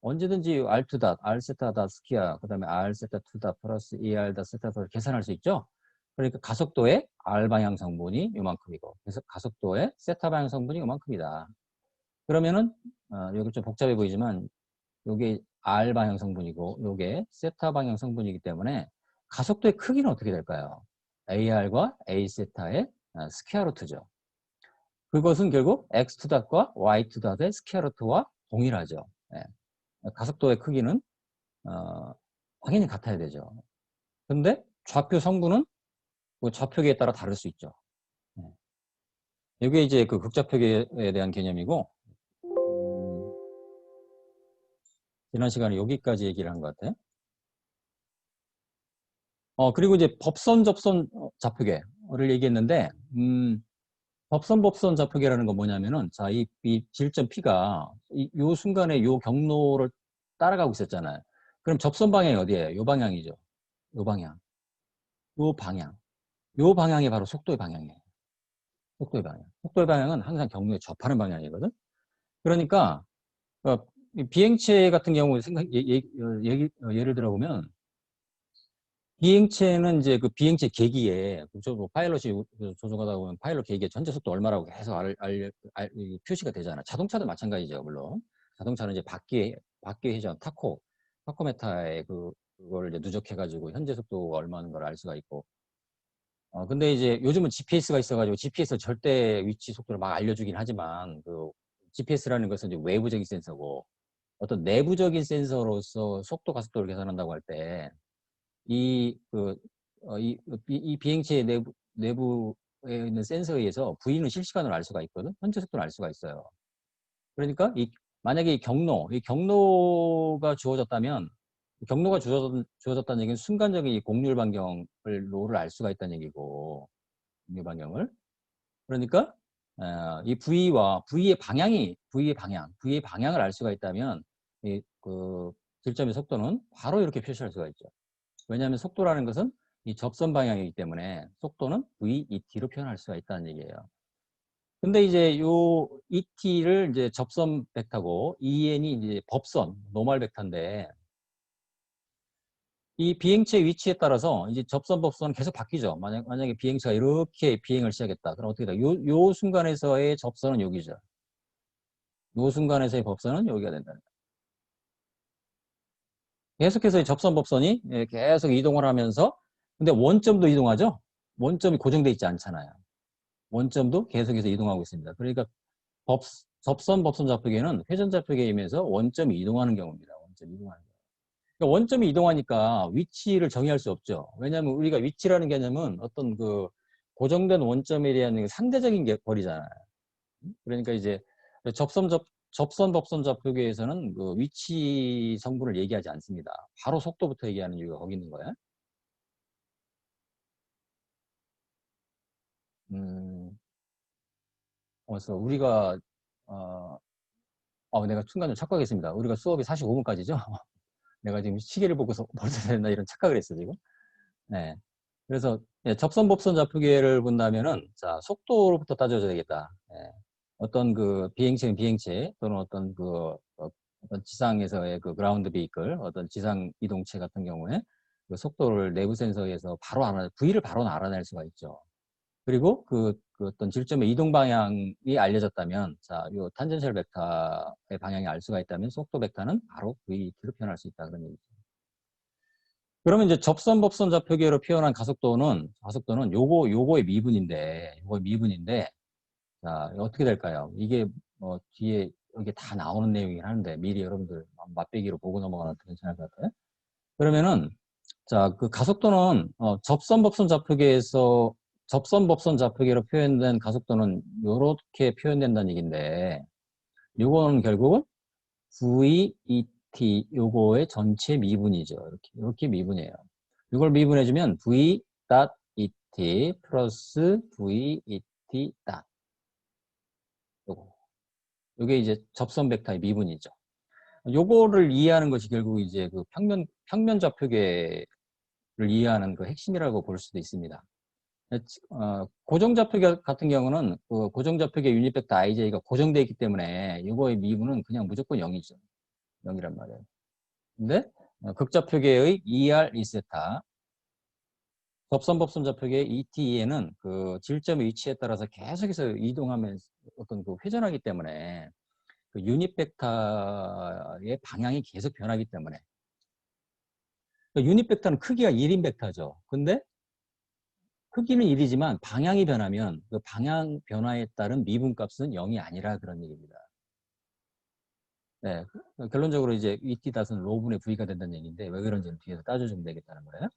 언제든지 R2 닷, R 세타 닷 스키아, 그 다음에 R 세타2 닷 플러스 ER 닷 세타 닷을 계산할 수 있죠. 그러니까 가속도의 R 방향 성분이 요만큼이고, 그래서 가속도의 세타 방향 성분이 요만큼이다. 그러면은 여기 좀 복잡해 보이지만 요게 R 방향 성분이고 요게 세타 방향 성분이기 때문에 가속도의 크기는 어떻게 될까요? AR과 A 세타의 스퀘어 루트죠. 그것은 결국 X2 닷과 Y2 닷의 스퀘어 루트와 동일하죠. 예. 가속도의 크기는 당연히 같아야 되죠. 근데 좌표 성분은 그 좌표계에 따라 다를 수 있죠. 이게 이제 그 극좌표계에 대한 개념이고, 지난 시간에 여기까지 얘기를 한 것 같아요. 그리고 이제 법선, 접선 좌표계를 얘기했는데, 법선 좌표계라는 건 뭐냐면은, 자, 이 질점 P가 요 순간에 요 경로를 따라가고 있었잖아요. 그럼 접선 방향이 어디예요? 요 방향이죠. 요 방향. 요 방향. 요 방향이 바로 속도의 방향이에요. 속도의 방향. 속도의 방향은 항상 경로에 접하는 방향이거든. 그러니까 이 비행체 같은 경우 예를 들어보면 비행체는 이제 그 비행체 계기에 뭐 파일럿이 조종하다 보면 파일럿 계기에 전체 속도 얼마라고 계속 표시가 되잖아. 자동차도 마찬가지죠, 물론. 자동차는 이제 바퀴 회전 타코메타에 그걸 이제 누적해가지고 현재 속도가 얼마인 걸 알 수가 있고. 근데 이제 요즘은 GPS가 있어가지고 GPS 절대 위치 속도를 막 알려주긴 하지만 그 GPS라는 것은 이제 외부적인 센서고 어떤 내부적인 센서로서 속도 가속도를 계산한다고 할 때 이 비행체의 내부에 있는 센서에 의해서 V는 실시간으로 알 수가 있거든. 현재 속도를 알 수가 있어요. 그러니까 만약에 이 경로가 주어졌다면 경로가 주어졌다는 얘기는 순간적인 이 곡률 반경을 를 알 수가 있다는 얘기고 곡률 반경을 그러니까 이 V의 방향을 알 수가 있다면 그 질점의 속도는 바로 이렇게 표시할 수가 있죠. 왜냐하면 속도라는 것은 이 접선 방향이기 때문에 속도는 VET로 표현할 수가 있다는 얘기예요. 근데 이제 요 ET를 이제 접선 벡터고 EN이 이제 법선, 노멀 벡터인데 이 비행체의 위치에 따라서 이제 접선 법선은 계속 바뀌죠. 만약에 비행체가 이렇게 비행을 시작했다. 그럼 어떻게 돼? 요 순간에서의 접선은 여기죠. 요 순간에서의 법선은 여기가 된다. 계속해서 이 접선 법선이 계속 이동을 하면서 근데 원점도 이동하죠. 원점이 고정돼 있지 않잖아요. 원점도 계속해서 이동하고 있습니다. 그러니까 접선 법선 좌표계는 회전 좌표계에 의해서 원점이 이동하는 경우입니다. 원점이 이동하는 경우. 그러니까 원점이 이동하니까 위치를 정의할 수 없죠. 왜냐하면 우리가 위치라는 개념은 어떤 그 고정된 원점에 대한 상대적인 거리잖아요. 그러니까 이제 접선 법선 좌표계에서는 그 위치 성분을 얘기하지 않습니다. 바로 속도부터 얘기하는 이유가 거기 있는 거야. 그래서 우리가 내가 순간적으로 착각했습니다. 우리가 수업이 45분까지죠? 내가 지금 시계를 보고서 벌써 됐나 이런 착각을 했어 지금. 네. 그래서 접선 법선 좌표계를 본다면은 자 속도로부터 따져줘야 되겠다. 어떤 그 비행체 또는 어떤 그 어떤 지상에서의 그 그라운드 비이클 어떤 지상 이동체 같은 경우에 그 속도를 내부 센서에서 바로 V를 바로 알아낼 수가 있죠. 그리고 그 어떤 질점의 이동 방향이 알려졌다면 자, 요 탄젠셜 벡터의 방향이 알 수가 있다면 속도 벡터는 바로 VT로 표현할 수 있다 그런 얘기죠. 그러면 이제 접선 법선 좌표계로 표현한 가속도는 요거의 미분인데 자, 어떻게 될까요? 이게 뒤에 여기 다 나오는 내용이긴 하는데 미리 여러분들 맛배기로 보고 넘어가는 게 괜찮을 것 같아요. 그러면은 자, 그 가속도는 접선 법선 좌표계로 표현된 가속도는 이렇게 표현된다는 얘기인데 요거는 결국은 VET 요거의 전체 미분이죠. 이렇게 미분이에요. 이걸 미분해주면 V.ET 플러스 VET. 요거. 요게 이제 접선 벡터의 미분이죠. 요거를 이해하는 것이 결국 이제 그 평면 좌표계를 이해하는 그 핵심이라고 볼 수도 있습니다. 고정좌표계 같은 경우는 그 고정좌표계 유닛 벡터 ij가 고정되어 있기 때문에 이거의 미분은 그냥 무조건 0이죠. 0이란 말이에요. 근데 극좌표계의 ER 2세타 법선 좌표계 ETE는 그 질점의 위치에 따라서 계속해서 이동하면서 어떤 그 회전하기 때문에 그 유닛 벡터의 방향이 계속 변하기 때문에 그 유닛 벡터는 크기가 1인 벡터죠. 근데 크기는 1이지만 방향이 변하면 그 방향 변화에 따른 미분값은 0이 아니라 그런 얘기입니다. 네, 결론적으로 이제 ET 닷은 로분의 V가 된다는 얘기인데 왜 그런지는 뒤에서 따져주면 되겠다는 거예요.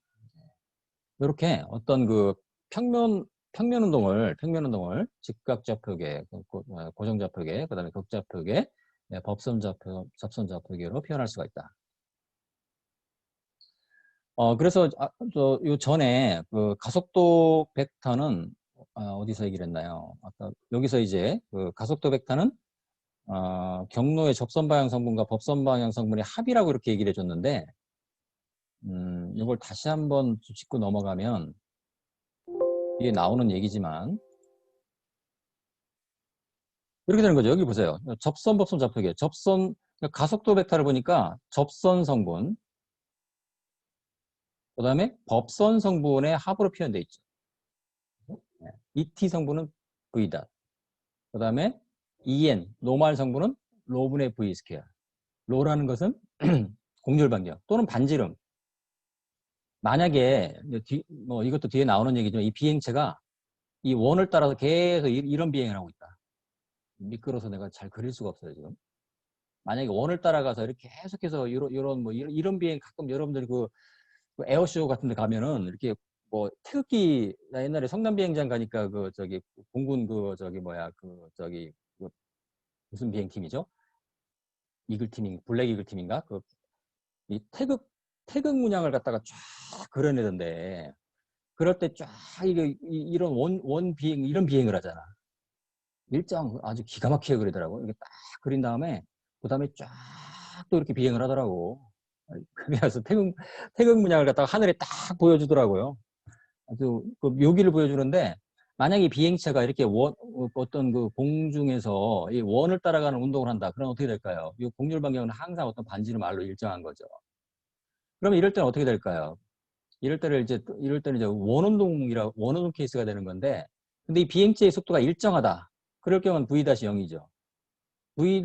이렇게 어떤 그 평면 운동을 직각좌표계, 고정좌표계, 그 다음에 극좌표계, 접선 좌표계로 표현할 수가 있다. 그래서 요 전에 그 가속도 벡터는 어디서 얘기를 했나요? 아까 여기서 이제 그 가속도 벡터는 경로의 접선 방향 성분과 법선 방향 성분의 합이라고 이렇게 얘기를 해줬는데 이걸 다시 한번 짚고 넘어가면 이게 나오는 얘기지만 이렇게 되는 거죠. 여기 보세요. 접선, 법선, 좌표계. 가속도 벡터를 보니까 접선 성분, 그 다음에 법선 성분의 합으로 표현되어 있죠. ET 성분은 V다. 그 다음에 EN, 노말 성분은 로분의 V 스퀘어. 로라는 것은 공률 반경 또는 반지름. 만약에 뭐 이것도 뒤에 나오는 얘기지만 이 비행체가 이 원을 따라서 계속 이런 비행을 하고 있다. 미끄러서 내가 잘 그릴 수가 없어요 지금. 만약에 원을 따라가서 이렇게 계속해서 이런 비행 가끔 여러분들이 그 에어쇼 같은 데 가면은 이렇게 뭐 태극기 나 옛날에 성남 비행장 가니까 그 저기 공군 그 저기 뭐야 그 저기 그 무슨 비행팀이죠? 블랙 이글 팀인가? 그 이 태극 문양을 갖다가 쫙 그려내던데 그럴 때 쫙 이런 원 비행 이런 비행을 하잖아. 일정 아주 기가 막히게 그리더라고. 이렇게 딱 그린 다음에 그다음에 쫙 또 이렇게 비행을 하더라고. 그래서 태극 문양을 갖다가 하늘에 딱 보여주더라고요. 아주 그 묘기를 보여주는데, 만약에 비행체가 이렇게 어떤 그 공중에서 이 원을 따라가는 운동을 한다. 그럼 어떻게 될까요? 이 곡률 반경은 항상 어떤 반지름 R로 일정한 거죠. 그러면 이럴 때는 어떻게 될까요? 이럴 때는 이제 원운동 케이스가 되는 건데, 근데 이 비행체의 속도가 일정하다. 그럴 경우는 V-0이죠. V.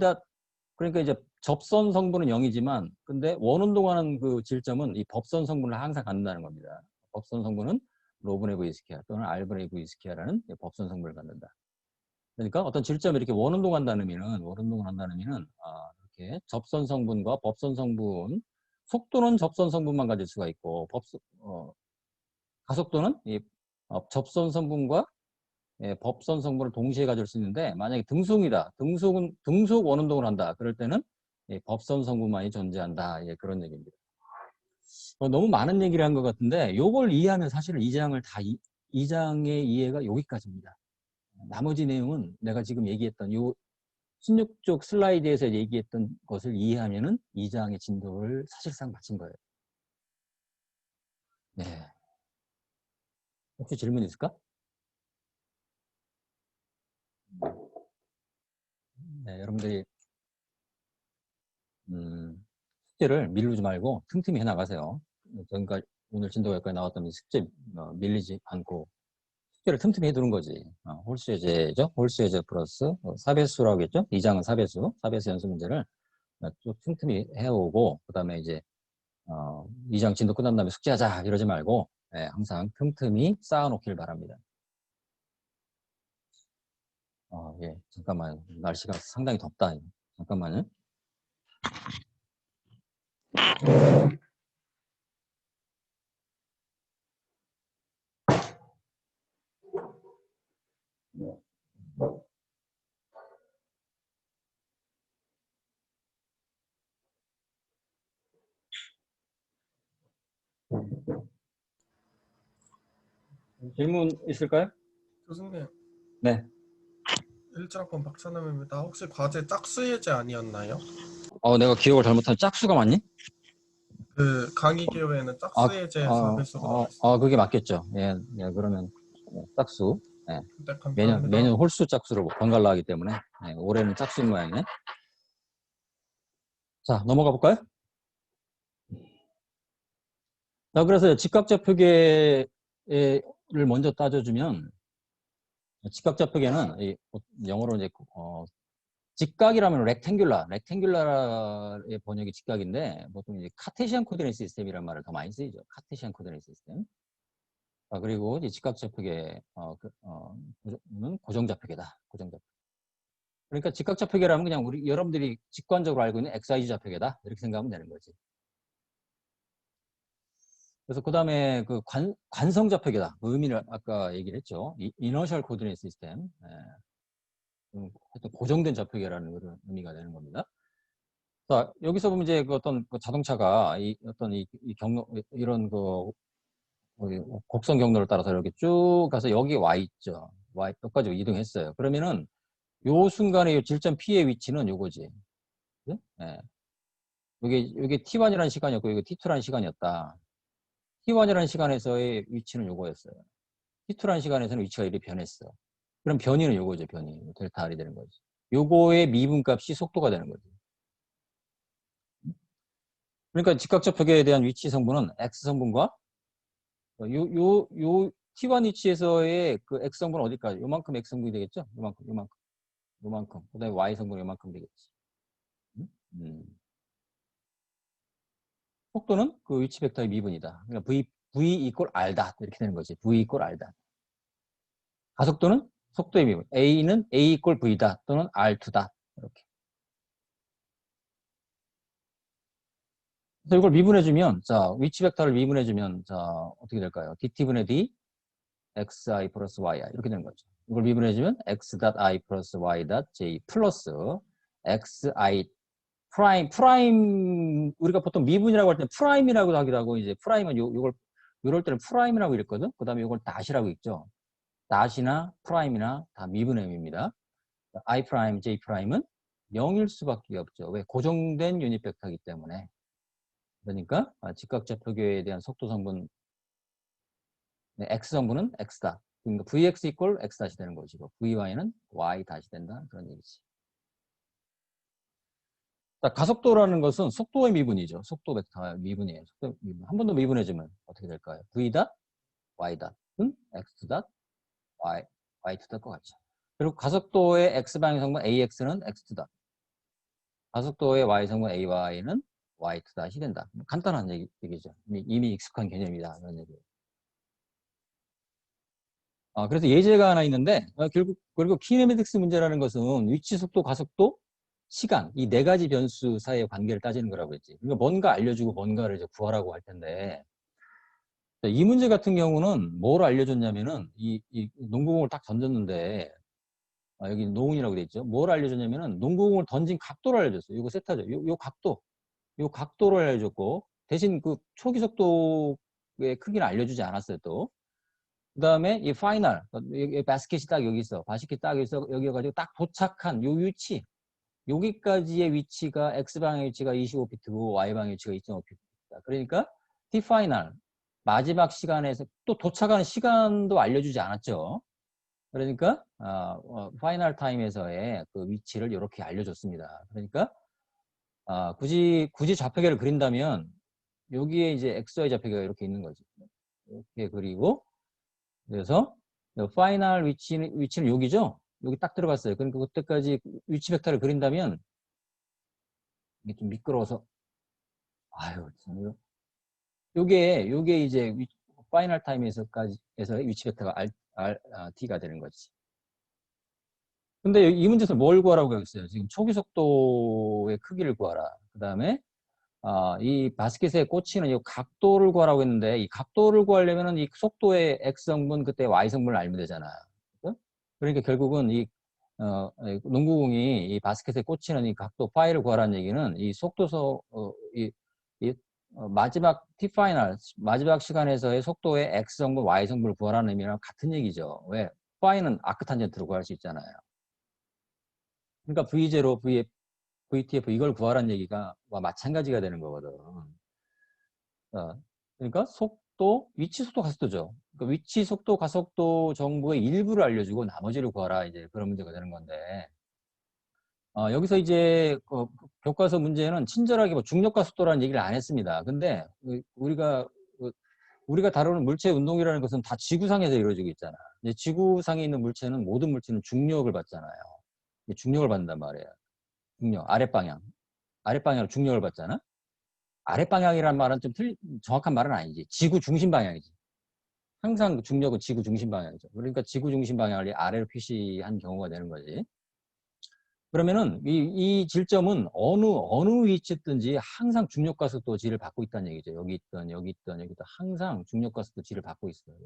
그러니까 이제 접선 성분은 0이지만, 근데 원운동하는 그 질점은 이 법선 성분을 항상 갖는다는 겁니다. 법선 성분은 로분의 V 스퀘어 또는 R분의 V 스퀘어라는 법선 성분을 갖는다. 그러니까 어떤 질점이 이렇게 원운동한다는 의미는, 이렇게 접선 성분과 법선 성분, 속도는 접선 성분만 가질 수가 있고, 가속도는 이 접선 성분과 법선 성분을 동시에 가질 수 있는데, 만약에 등속이다. 등속 원운동을 한다. 그럴 때는 법선 성분만이 존재한다. 그런 얘기입니다. 너무 많은 얘기를 한 것 같은데, 요걸 이해하면 사실은 이 장의 이해가 여기까지입니다. 나머지 내용은 내가 지금 얘기했던 요 16쪽 슬라이드에서 얘기했던 것을 이해하면은 이 장의 진도를 사실상 마친 거예요. 네. 혹시 질문 있을까? 네, 여러분들이 숙제를 미루지 말고 틈틈이 해나가세요. 그러니까 오늘 진도가 여기까지 나왔다면 숙제 밀리지 않고 숙제를 틈틈이 해두는 거지. 홀수예제죠. 홀수예제 플러스 4배수라고 하겠죠. 2장은 4배수 연습 문제를 쭉 틈틈이 해오고, 그 다음에 이제 2장 진도 끝난 다음에 숙제하자 이러지 말고 항상 틈틈이 쌓아놓길 바랍니다. 예, 잠깐만. 날씨가 상당히 덥다. 잠깐만요. 질문 있을까요? 교수님, 네. 1학번 박찬남입니다. 혹시 과제 짝수예제 아니었나요? 내가 기억을 잘못한 짝수가 맞니? 그 강의 기호에는 짝수예제 4배수가 나와있어요. 그게 맞겠죠. 예, 그러면 짝수. 예, 네, 감사합니다. 매년 홀수 짝수로 번갈라 하기 때문에 올해는 짝수인 모양이네. 자, 넘어가 볼까요? 자, 그래서 직각좌표계를 먼저 따져주면, 직각좌표계는 영어로 이제 직각이라면 렉탱귤라의 번역이 직각인데, 보통 이제 카테시안 코디네이트 시스템이라는 말을 더 많이 쓰이죠. 카테시안 코디네이트 시스템. 그리고 이제 직각좌표계는 고정좌표계다. 고정좌표. 그러니까 직각좌표계라면 그냥 여러분들이 직관적으로 알고 있는 XYZ 좌표계다. 이렇게 생각하면 되는 거지. 그래서 그 다음에 그 관성좌표계다. 그 의미를 아까 얘기를 했죠. 이너셜 코디네이트 시스템. 하여튼 고정된 좌표계라는 그런 의미가 되는 겁니다. 자, 여기서 보면 이제 그 어떤 그 자동차가 어떤 이 경로, 이런 그 곡선 경로를 따라서 이렇게 쭉 가서 여기 와 있죠. 여기까지 이동했어요. 그러면은 요 순간에 요 질점 P의 위치는 요거지. 네? 네. 요게 T1이라는 시간이었고, 이거 T2라는 시간이었다. T1이라는 시간에서의 위치는 요거였어요. T2라는 시간에서는 위치가 이렇게 변했어. 그럼 변이는 요거죠, 변이. 델타 R이 되는 거지. 요거의 미분값이 속도가 되는 거지. 그러니까 직각좌표계에 대한 위치 성분은 X 성분과 요 T1 위치에서의 그 X 성분은 어디까지? 요만큼 X 성분이 되겠죠? 요만큼. 그 다음에 Y 성분이 요만큼 되겠지. 속도는 그 위치 벡터의 미분이다. 그러니까 V 이꼴 R다. 이렇게 되는 거지. V 이꼴 R다. 가속도는 속도의 미분. A는 A 이꼴 V다. 또는 R2다. 이렇게. 그래서 이걸 미분해주면, 자, 위치 벡터를 미분해주면, 자, 어떻게 될까요? DT분의 D, XI 플러스 YI. 이렇게 되는 거죠. 이걸 미분해주면, X.I 플러스 Y.J 플러스 XI 프라임, 우리가 보통 미분이라고 할 때 프라임이라고 하기도 하고, 이제 프라임은 요걸, 이럴 때는 프라임이라고 읽거든? 그 다음에 요걸 다시라고 읽죠. 다시나 프라임이나 다 미분음입니다. I 프라임, J 프라임은 0일 수밖에 없죠. 왜? 고정된 유닛 벡터이기 때문에. 그러니까 직각좌표계에 대한 속도 성분 x 성분은 x다. 그러니까 vx 이꼴 x 다시 되는 것이고 vy는 y 다시 된다. 그런 얘기지. 자, 가속도라는 것은 속도의 미분이죠. 속도 벡터의 미분이에요. 속도 미분. 한 번 더 미분해주면 어떻게 될까요? v 닷 y 닷은 x 닷 y 닷과 같죠. 그리고 가속도의 x 방향 성분 ax는 x 닷. 가속도의 y 성분 ay는 y 닷이 된다. 간단한 얘기죠. 이미 익숙한 개념이다. 이런 얘기예요. 그래서 예제가 하나 있는데 결국 그리고 키네매틱스 문제라는 것은 위치, 속도, 가속도, 시간 이 네 가지 변수 사이의 관계를 따지는 거라고 했지. 그러니까 뭔가 알려주고 뭔가를 이제 구하라고 할 텐데 이 문제 같은 경우는 뭘 알려줬냐면은 이 농구공을 딱 던졌는데 여기 노운이라고 돼 있죠. 뭘 알려줬냐면은 농구공을 던진 각도를 알려줬어요. 이거 세타죠. 요 각도를 알려줬고 대신 그 초기 속도의 크기는 알려주지 않았어요. 또 그 다음에 이 파이널, 이 바스켓이 딱 여기 있어. 바스켓 딱 여기 가지고 딱 도착한 요 위치, 여기까지의 위치가 X방향 위치가 25피트고 Y방향 위치가 2.5피트다. 그러니까 T 파이널, 마지막 시간에서 또 도착하는 시간도 알려주지 않았죠. 그러니까 파이널 타임에서의 그 위치를 이렇게 알려줬습니다. 그러니까 굳이 좌표계를 그린다면 여기에 이제 XY 좌표계가 이렇게 있는 거지. 이렇게 그리고 그래서 파이널 위치는 여기죠. 여기 딱 들어갔어요. 그러니까 그때까지 위치 벡터를 그린다면 이게 좀 미끄러워서 아유 참 이거 요게 이제 파이널 타임에서까지 에서의 위치 벡터가 T가 되는 거지. 근데 이 문제에서 뭘 구하라고 했어요? 지금 초기 속도의 크기를 구하라. 그 다음에 이 바스켓에 꽂히는 이 각도를 구하라고 했는데 이 각도를 구하려면은 이 속도의 X성분 그때 Y성분을 알면 되잖아요. 그러니까 결국은 이 농구공이 이 바스켓에 꽂히는 이 각도 파이를 구하라는 얘기는 이 속도서 마지막 T 파이널 마지막 시간에서의 속도의 X성분, Y성분을 구하라는 의미랑 같은 얘기죠. 왜? 파이는 아크탄젠트로 구할 수 있잖아요. 그러니까 V0, VTF 이걸 구하라는 얘기가 마찬가지가 되는 거거든. 그러니까 속도, 위치, 속도, 가속도죠. 그러니까 위치, 속도, 가속도 정보의 일부를 알려주고 나머지를 구하라 이제 그런 문제가 되는 건데 여기서 이제 교과서 문제는 친절하게 뭐 중력과 속도라는 얘기를 안 했습니다. 근데 우리가 다루는 물체 운동이라는 것은 다 지구상에서 이루어지고 있잖아. 이제 지구상에 있는 물체는 모든 물체는 중력을 받잖아요. 중력을 받는단 말이에요. 중력, 아랫방향. 아랫방향으로 중력을 받잖아. 아랫방향이란 말은 좀 정확한 말은 아니지. 지구 중심 방향이지. 항상 중력은 지구 중심 방향이죠. 그러니까 지구 중심 방향을 아래로 표시한 경우가 되는 거지. 그러면은 이 질점은 어느 위치에 있든지 항상 중력과 속도지를 받고 있다는 얘기죠. 여기 있던 항상 중력과 속도지를 받고 있어요.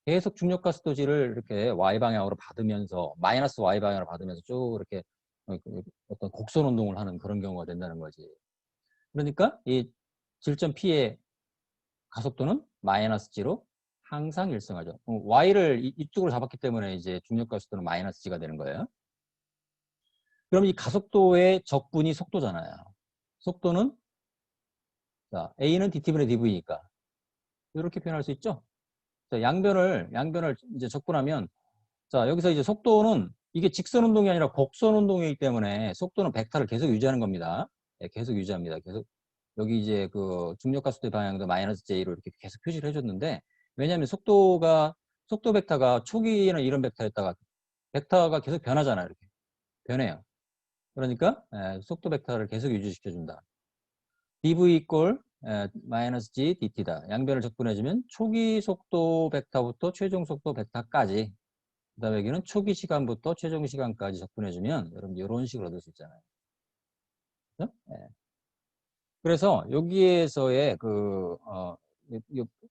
계속 중력과 속도지를 이렇게 y 방향으로 받으면서 마이너스 y 방향으로 받으면서 쭉 이렇게 어떤 곡선 운동을 하는 그런 경우가 된다는 거지. 그러니까 이 질점 P의 가속도는 마이너스 G로 항상 일정하죠. Y를 이쪽으로 잡았기 때문에 이제 중력과 속도는 마이너스 G가 되는 거예요. 그럼 이 가속도의 적분이 속도잖아요. 속도는 자, A는 dT분의 dV니까 이렇게 표현할 수 있죠. 자, 양변을 이제 적분하면 자, 여기서 이제 속도는 이게 직선 운동이 아니라 곡선 운동이기 때문에 속도는 벡터를 계속 유지하는 겁니다. 네, 계속 유지합니다. 계속 여기 이제 그 중력과 속도의 방향도 마이너스 J로 이렇게 계속 표시를 해줬는데 왜냐하면 속도 벡터가 초기에는 이런 벡터였다가 벡터가 계속 변하잖아요. 이렇게 변해요. 그러니까 속도 벡터를 계속 유지시켜준다. dv 이꼴 마이너스 g dt다. 양변을 적분해주면 초기 속도 벡터부터 최종 속도 벡터까지 그 다음에 여기는 초기 시간부터 최종 시간까지 적분해주면 여러분 이런 식으로 얻을 수 있잖아요. 그렇죠? 네. 그래서 여기에서의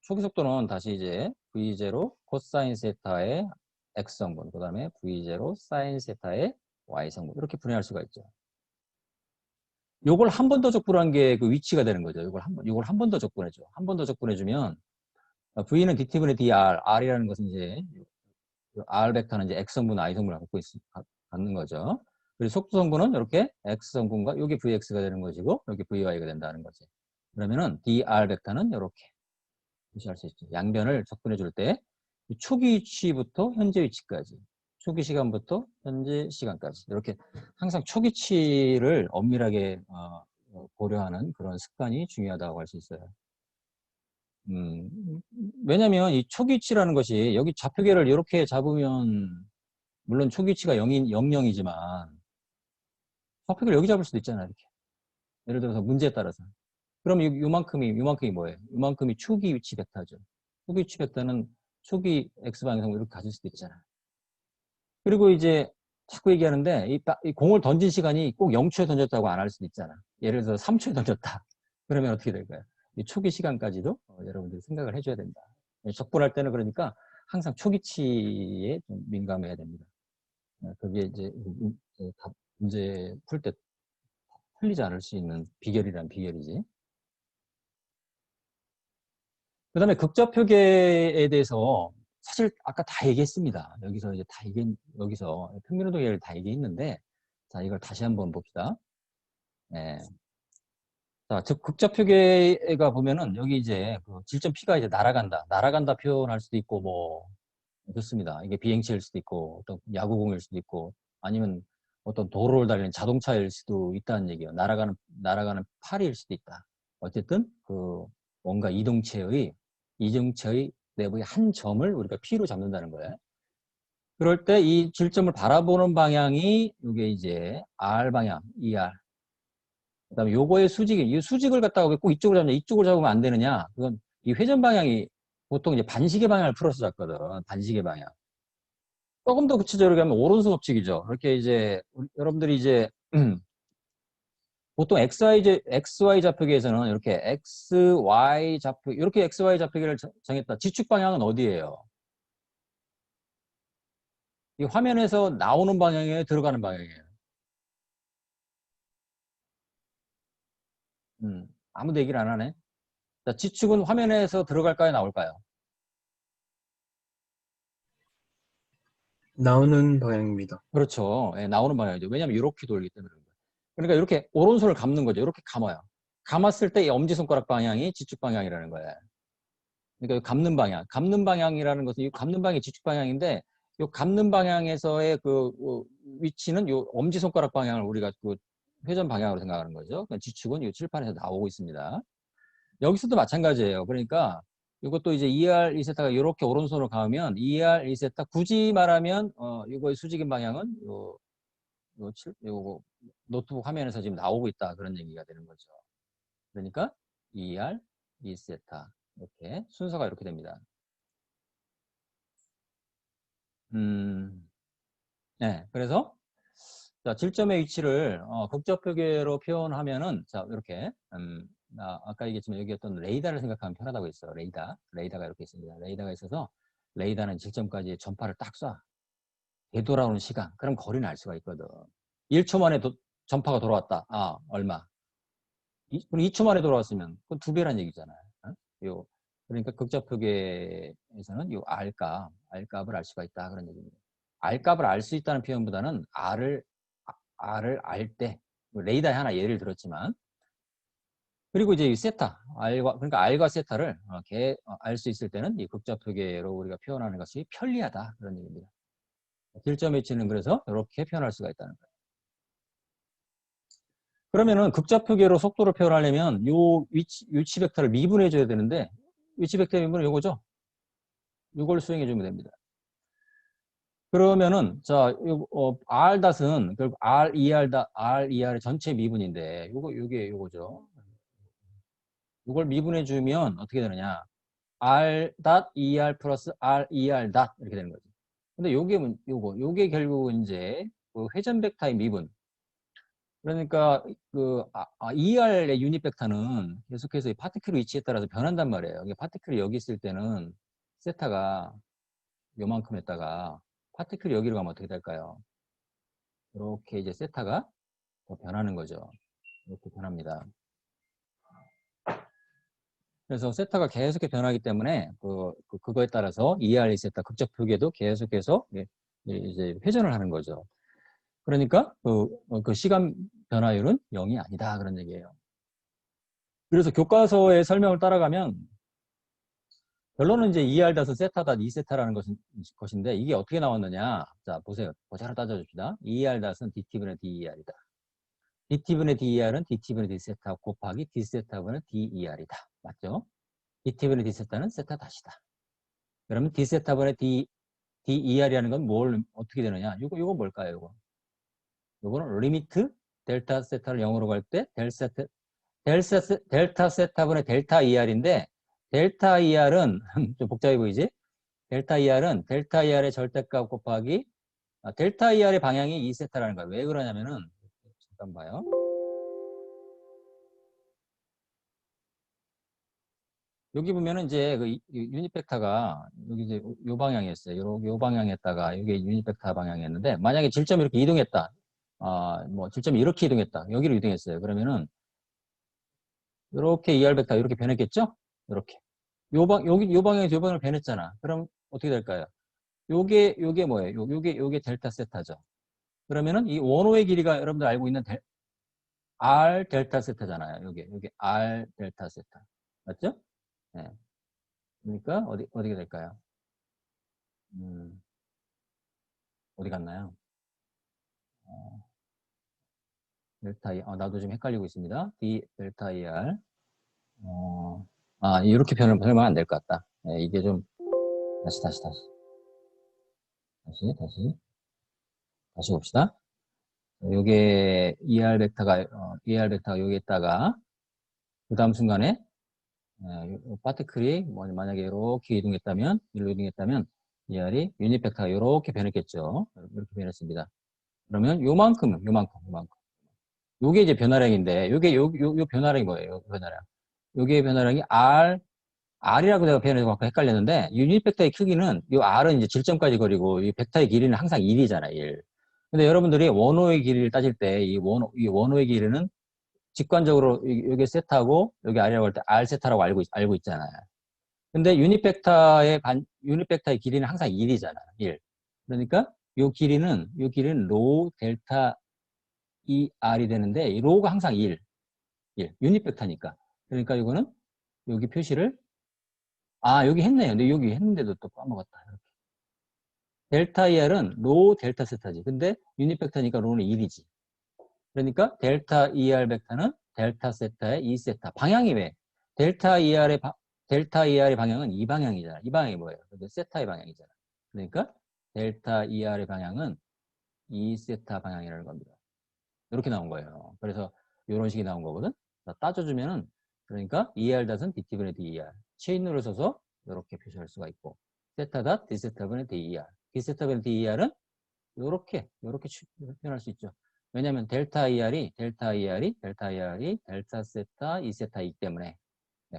초기 속도는 다시 이제 v0 코사인 세타의 x성분 그 다음에 v0 사인 세타의 y성분 이렇게 분해할 수가 있죠. 요걸 한 번 더 적분한 게 그 위치가 되는 거죠. 요걸 한 번 더 적분해줘. 한 번 더 적분해주면 V는 dt분의 dr, r이라는 것은 이제 r 벡터는 이제 x성분, y성분을 갖는 거죠. 그리고 속도 성분은 이렇게 x성분과 여기 vx가 되는 것이고 여기 vy가 된다는 거지. 그러면은 dr 벡터는 이렇게 무시할 수 있죠. 양변을 접근해 줄 때 초기 위치부터 현재 위치까지, 초기 시간부터 현재 시간까지 이렇게 항상 초기치를 엄밀하게 고려하는 그런 습관이 중요하다고 할 수 있어요. 왜냐면 이 초기치라는 것이 여기 좌표계를 이렇게 잡으면 물론 초기치가 0이지만 좌표계를 여기 잡을 수도 있잖아요. 이렇게. 예를 들어서 문제에 따라서. 그럼 요만큼이 뭐예요? 요만큼이 초기 위치 벡터죠. 초기 위치 벡터는 초기 x방향으로 이렇게 가질 수도 있잖아요. 그리고 이제 자꾸 얘기하는데 이 공을 던진 시간이 꼭 0초에 던졌다고 안 할 수도 있잖아. 예를 들어서 3초에 던졌다. 그러면 어떻게 될까요? 이 초기 시간까지도 여러분들이 생각을 해줘야 된다. 접근할 때는 그러니까 항상 초기치에 좀 민감해야 됩니다. 그게 이제 문제 풀 때 틀리지 않을 수 있는 비결이란 비결이지. 그 다음에 극좌표계에 대해서 사실 아까 다 얘기했습니다. 여기서 이제 여기서 평면운동계를 다 얘기했는데, 자, 이걸 다시 한번 봅시다. 네. 자, 즉, 극좌표계가 보면은 여기 이제 그 질점 P가 이제 날아간다 표현할 수도 있고, 뭐, 좋습니다. 이게 비행체일 수도 있고, 어떤 야구공일 수도 있고, 아니면 어떤 도로를 달리는 자동차일 수도 있다는 얘기예요. 날아가는 팔일 수도 있다. 어쨌든 그 뭔가 이동체의 내부의 한 점을 우리가 P로 잡는다는 거예요. 그럴 때 이 질점을 바라보는 방향이 이게 이제 R 방향, ER. 그다음에 요거의 이 수직을 갖다가 꼭 이쪽으로 잡냐, 이쪽으로 잡으면 안 되느냐? 그건 이 회전 방향이 보통 이제 반시계 방향을 풀어서 잡거든. 반시계 방향. 조금 더 구체적으로 하면 오른손 법칙이죠. 이렇게 이제 여러분들이 이제 보통 XY 좌표계에서는 이렇게 XY 좌표 이렇게 XY 좌표계를 정했다. 지축 방향은 어디예요? 이 화면에서 나오는 방향이에요, 들어가는 방향이에요. 아무도 얘기를 안 하네. 자, 지축은 화면에서 들어갈까요, 나올까요? 나오는 방향입니다. 그렇죠. 예, 나오는 방향이죠. 왜냐하면 이렇게 돌기 때문에 그런 거예요. 그러니까 이렇게 오른손을 감는 거죠. 이렇게 감아요. 감았을 때 이 엄지손가락 방향이 지축 방향이라는 거예요. 그러니까 감는 방향이라는 것은 이 감는 방향이 지축 방향인데 이 감는 방향에서의 그 위치는 이 엄지손가락 방향을 우리가 그 회전 방향으로 생각하는 거죠. 그러니까 지축은 이 칠판에서 나오고 있습니다. 여기서도 마찬가지예요. 그러니까 이것도 이제 ER 2세타가 이렇게 오른손으로 가면 ER 2세타 굳이 말하면 이거의 수직인 방향은 요 노트북 화면에서 지금 나오고 있다 그런 얘기가 되는 거죠. 그러니까 ER 2세타 이렇게 순서가 이렇게 됩니다. 네, 그래서 자, 질점의 위치를 극좌표계로 표현하면은 자 이렇게 아까 얘기했지만 여기 어떤 레이더를 생각하면 편하다고 했어요. 레이더가 이렇게 있습니다. 레이더가 있어서 레이더는 질점까지 전파를 딱 쏴. 되돌아오는 시간. 그럼 거리는 알 수가 있거든. 1초 만에 전파가 돌아왔다. 아, 얼마? 그럼 2초 만에 돌아왔으면 그건 2배란 얘기잖아요. 그러니까 극좌표계에서는 요 R값을 알 수가 있다. 그런 얘기입니다. R값을 알 수 있다는 표현보다는 R을 알 때, 레이더에 하나 예를 들었지만, 그리고 이제 이 세타, 그러니까 R과 세타를 알 수 있을 때는 이 극좌표계로 우리가 표현하는 것이 편리하다. 그런 얘기입니다. 질점 위치는 그래서 이렇게 표현할 수가 있다는 거예요. 그러면은 극좌표계로 속도를 표현하려면 요 위치 벡터를 미분해 줘야 되는데 위치 벡터 미분은 요거죠. 요걸 수행해 주면 됩니다. 그러면은 자, R.은 결국 RER의 전체 미분인데 요거죠. 요걸 미분해 주면 어떻게 되느냐? R.ER 플러스 RER 이렇게 되는 거죠. 근데 요게 결국 이제 그 회전 벡터의 미분. 그러니까 ER의 유닛 벡터는 계속해서 이 파티클 위치에 따라서 변한단 말이에요. 파티클이 여기 있을 때는 세타가 요만큼 했다가 파티클이 여기로 가면 어떻게 될까요? 이렇게 이제 세타가 더 변하는 거죠. 이렇게 변합니다. 그래서 세타가 계속해 변하기 때문에 그거에 따라서 ER 세타 극좌표계도 계속해서 이제 회전을 하는 거죠. 그러니까 그 시간 변화율은 0이 아니다 그런 얘기예요. 그래서 교과서의 설명을 따라가면 결론은 이제 2R 다스 세타다 2세타라는 것인데 이게 어떻게 나왔느냐. 자, 보세요. 보자로 따져줍시다. 2R 다스는 DT분의 DER이다. DT분의 DER은 DT분의 D세타 곱하기 D세타분의 DER이다. 맞죠? DT분의 D세타는 세타 다시다. 그러면 D세타분의 DER이라는 건 어떻게 되느냐? 이거 뭘까요? 요거는 리미트 델타 세타를 0으로 갈 때 델타 세타분의 델타 ER인데 델타 ER은 좀 복잡해 보이지? 델타 ER은 델타 ER의 절대값 곱하기 델타 ER의 방향이 2세타라는 거야. 왜 그러냐면은 잠깐 봐요. 여기 보면은 이제 그 유닛 벡터가 여기 이제 요 방향이었어요. 요 방향에다가 이게 유닛 벡터 방향이었는데 만약에 질점이 이렇게 이동했다. 뭐 질점이 이렇게 이동했다. 여기로 이동했어요. 그러면은 이렇게 ER 벡터 이렇게 변했겠죠? 이렇게. 요 방향에서 요 방향으로 변했잖아. 그럼 어떻게 될까요? 요게 뭐예요? 요게 델타 세타죠. 그러면은 이 원호의 길이가 여러분들 알고 있는 R 델타 세타잖아요. 요게 R 델타 세타. 맞죠? 네. 그러니까 어디가 될까요? 어디 갔나요? 델타 E, 나도 좀 헷갈리고 있습니다. D 델타 ER. 이렇게 표현하면 안 될 것 같다. 네, 이게 좀, 다시 봅시다. 요게 ER 벡터가 여기에다가, 그 다음 순간에, 파티클이 만약에 이렇게 이동했다면, 일로 이동했다면, ER이 유닛 벡터가 이렇게 변했겠죠. 이렇게 변했습니다. 그러면 요만큼. 요게 이제 변화량인데, 요 변화량이 뭐예요? 요 변화량. 요게 변화량이 R이라고 내가 표현해서 아까 헷갈렸는데, 유닛 벡터의 크기는, 이 R은 이제 질점까지 거리고, 이 벡터의 길이는 항상 1이잖아, 1. 근데 여러분들이 원호의 길이를 따질 때, 이 원호의 길이는 직관적으로 여기 세타고, 여기 R이라고 할 때 R 세타라고 알고 있잖아요. 근데 유닛 벡터의 길이는 항상 1이잖아, 1. 그러니까, 요 길이는 로 델타 ER이 되는데, 이 로가 항상 1. 유닛 벡터니까. 그러니까 이거는 여기 표시를 여기 했네요. 근데 여기 했는데도 또 까먹었다. 이렇게. 델타 ER은 로 델타 세타지. 근데 유닛 벡터니까 로는 1이지. 그러니까 델타 ER 벡터는 델타 세타의 2세타. 방향이 왜? 델타 ER의 방향은 이 방향이잖아. 이 방향이 뭐예요? 근데 세타의 방향이잖아. 그러니까 델타 ER의 방향은 2세타 방향이라는 겁니다. 이렇게 나온 거예요. 그래서 이런 식이 나온 거거든. 따져주면은 그러니까 ER 닷은 DT분의 DER. 체인으로 써서 이렇게 표시할 수가 있고 세타 닷 D세타분의 DER. D세타분의 DER은 이렇게 표현할 수 있죠. 왜냐하면 델타 델타 세타 2세타이기 때문에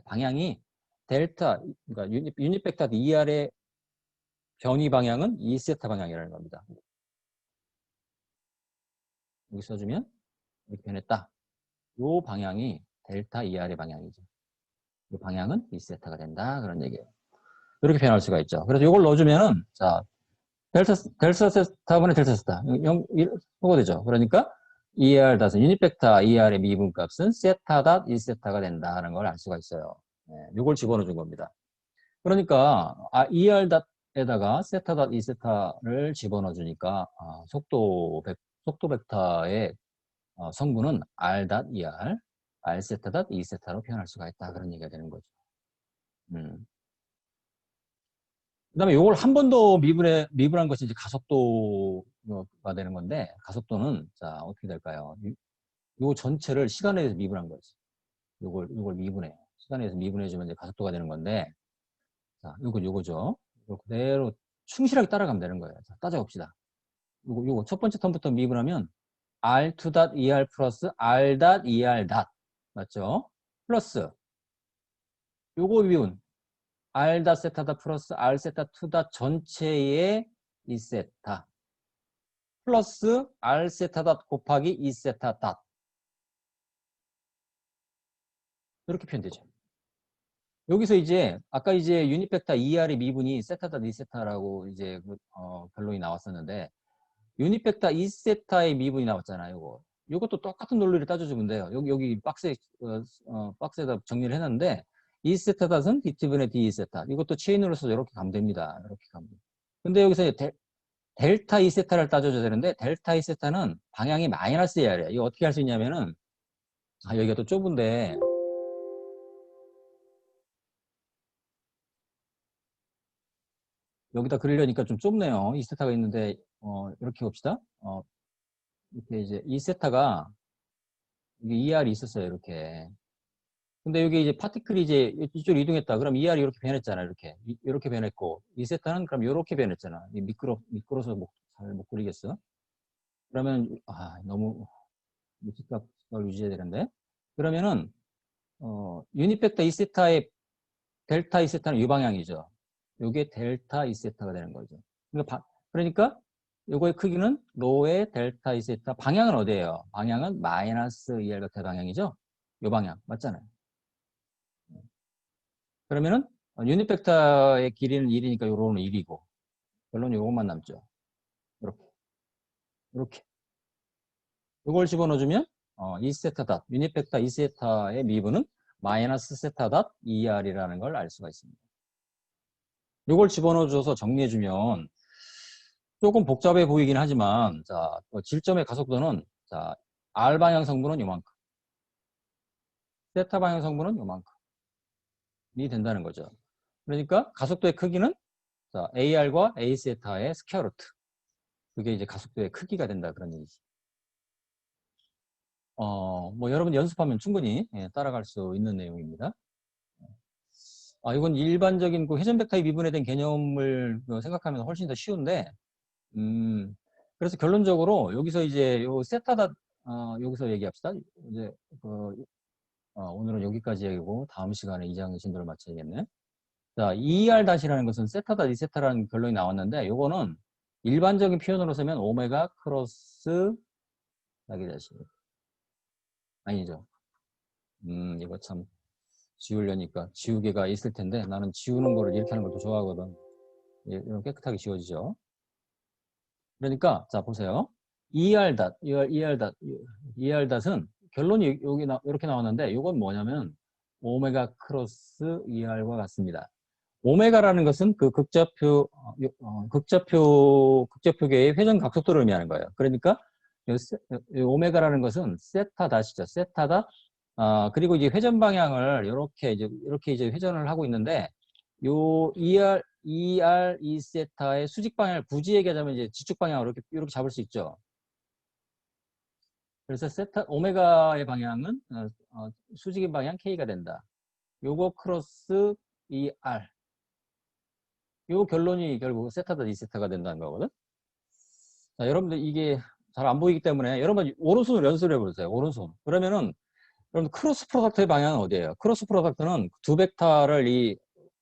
방향이 그러니까 유닛 벡터 ER의 변이 방향은 2세타 방향이라는 겁니다. 여기 써주면 이렇게 변했다. 이 방향이 델타 ER의 방향이죠. 이 방향은 2세타가 된다. 그런 얘기예요. 이렇게 표현할 수가 있죠. 그래서 이걸 넣어주면은, 자, 델타 세타분의 델타 세타. 소거 되죠. 그러니까 ER 닷은 유닛 벡터 ER의 미분값은 세타 닷 2세타가 된다는 걸 알 수가 있어요. 이걸 집어넣어 준 겁니다. 그러니까, ER 닷에다가 세타 닷 2세타를 집어넣어 주니까, 속도 벡터의 성분은 R 닷 ER, R 세타 닷 E 세타로 표현할 수가 있다. 그런 얘기가 되는 거죠. 그 다음에 이걸 한 번 더 미분한 것이 이제 가속도가 되는 건데, 가속도는, 자, 어떻게 될까요? 요 전체를 시간에 의해서 미분한 거지. 요걸 미분해. 시간에 의해서 미분해주면 이제 가속도가 되는 건데, 자, 요거죠. 이거 그대로 충실하게 따라가면 되는 거예요. 자, 따져봅시다. 요거 첫 번째 텀부터 미분하면, R2.ER 플러스 R.ER. 맞죠? 플러스, 요거 미분. R 세타다 플러스 R 세타 2다 전체의 2세타 플러스 R 세타다 곱하기 2세타 닷 이렇게 표현되죠. 여기서 이제 아까 이제 유닛 벡터 ER의 미분이 세타다 2세타라고 이제 결론이 나왔었는데 유닛 벡터 2세타의 미분이 나왔잖아요. 이것도 똑같은 논리를 따져주면 돼요. 여기 박스에다 정리를 해놨는데 E세타 닷은 D분의 D세타. 이것도 체인으로 써서 이렇게 가면 됩니다. 이렇게 가면 됩니다. 근데 여기서 델타 E세타를 따져줘야 되는데, 델타 E세타는 방향이 마이너스 AR이야. 이거 어떻게 할 수 있냐면은, 여기가 또 좁은데, 여기다 그리려니까 좀 좁네요. E세타가 있는데, 이렇게 봅시다. 이렇게 이제 E세타가, 이게 ER이 있었어요. 이렇게. 근데 여기 이제 파티클이 이제 이쪽으로 이동했다. 그럼 ER이 이렇게 변했잖아. 이렇게 변했고, E세타는 그럼 이렇게 변했잖아. 미끄러서 잘 못 그리겠어. 그러면, 너무 무식각을 유지해야 되는데. 그러면은, 유닛 벡터 E세타의 델타 E세타는 이 방향이죠. 요게 델타 E세타가 되는 거죠. 그러니까 요거의 크기는 로의 델타 E세타. 방향은 어디예요? 방향은 마이너스 ER 벡터 방향이죠? 요 방향. 맞잖아요. 그러면은 유닛 벡터의 길이는 1이니까 요거는 1이고 결론은 요것만 남죠. 이렇게. 이렇게. 요걸 집어넣어주면 E세타 닷, 유닛 벡터 E세타의 미분은 마이너스 세타 닷 ER이라는 걸 알 수가 있습니다. 요걸 집어넣어줘서 정리해주면 조금 복잡해 보이긴 하지만, 자, 질점의 가속도는, 자, R 방향 성분은 요만큼, 세타 방향 성분은 요만큼이 된다는 거죠. 그러니까 가속도의 크기는, 자, AR과 A 세타의 스퀘어 루트. 그게 이제 가속도의 크기가 된다. 그런 얘기지. 뭐 여러분 연습하면 충분히 따라갈 수 있는 내용입니다. 이건 일반적인 그 회전 벡터의 미분에 대한 개념을 생각하면 훨씬 더 쉬운데, 그래서 결론적으로 여기서 이제 요 세타다 여기서 얘기합시다. 이제 오늘은 여기까지 얘기고 다음 시간에 2장 진도를 마쳐야겠네. 자, ER 다시라는 것은 세타다 이세타라는 결론이 나왔는데 요거는 일반적인 표현으로 쓰면 오메가 크로스 자기 다시 아니죠. 이거 참 지우려니까 지우개가 있을 텐데 나는 지우는 거를 이렇게 하는 걸 더 좋아하거든. 이런 깨끗하게 지워지죠. 그러니까 자 보세요. ER 닷, ER 닷은 결론이 여기 이렇게 나왔는데 이건 뭐냐면 오메가 크로스 ER과 같습니다. 오메가라는 것은 그 극좌표계의 회전 각속도를 의미하는 거예요. 그러니까 이 오메가라는 것은 세타 닷이죠. 세타 닷. 그리고 이제 회전 방향을 이렇게 이제 회전을 하고 있는데 요 ER 세타의 수직 방향을 굳이 얘기하자면 이제 지축 방향으로 이렇게 잡을 수 있죠. 그래서 오메가의 방향은 수직의 방향 K가 된다. 요거 크로스 ER. 요 결론이 결국 세타다 D세타가 된다는 거거든. 자, 여러분들 이게 잘 안 보이기 때문에 여러분 오른손으로 연습을 해보세요. 오른손. 그러면은 여러분 크로스 프로덕트의 방향은 어디예요? 크로스 프로덕트는 두 벡터를 이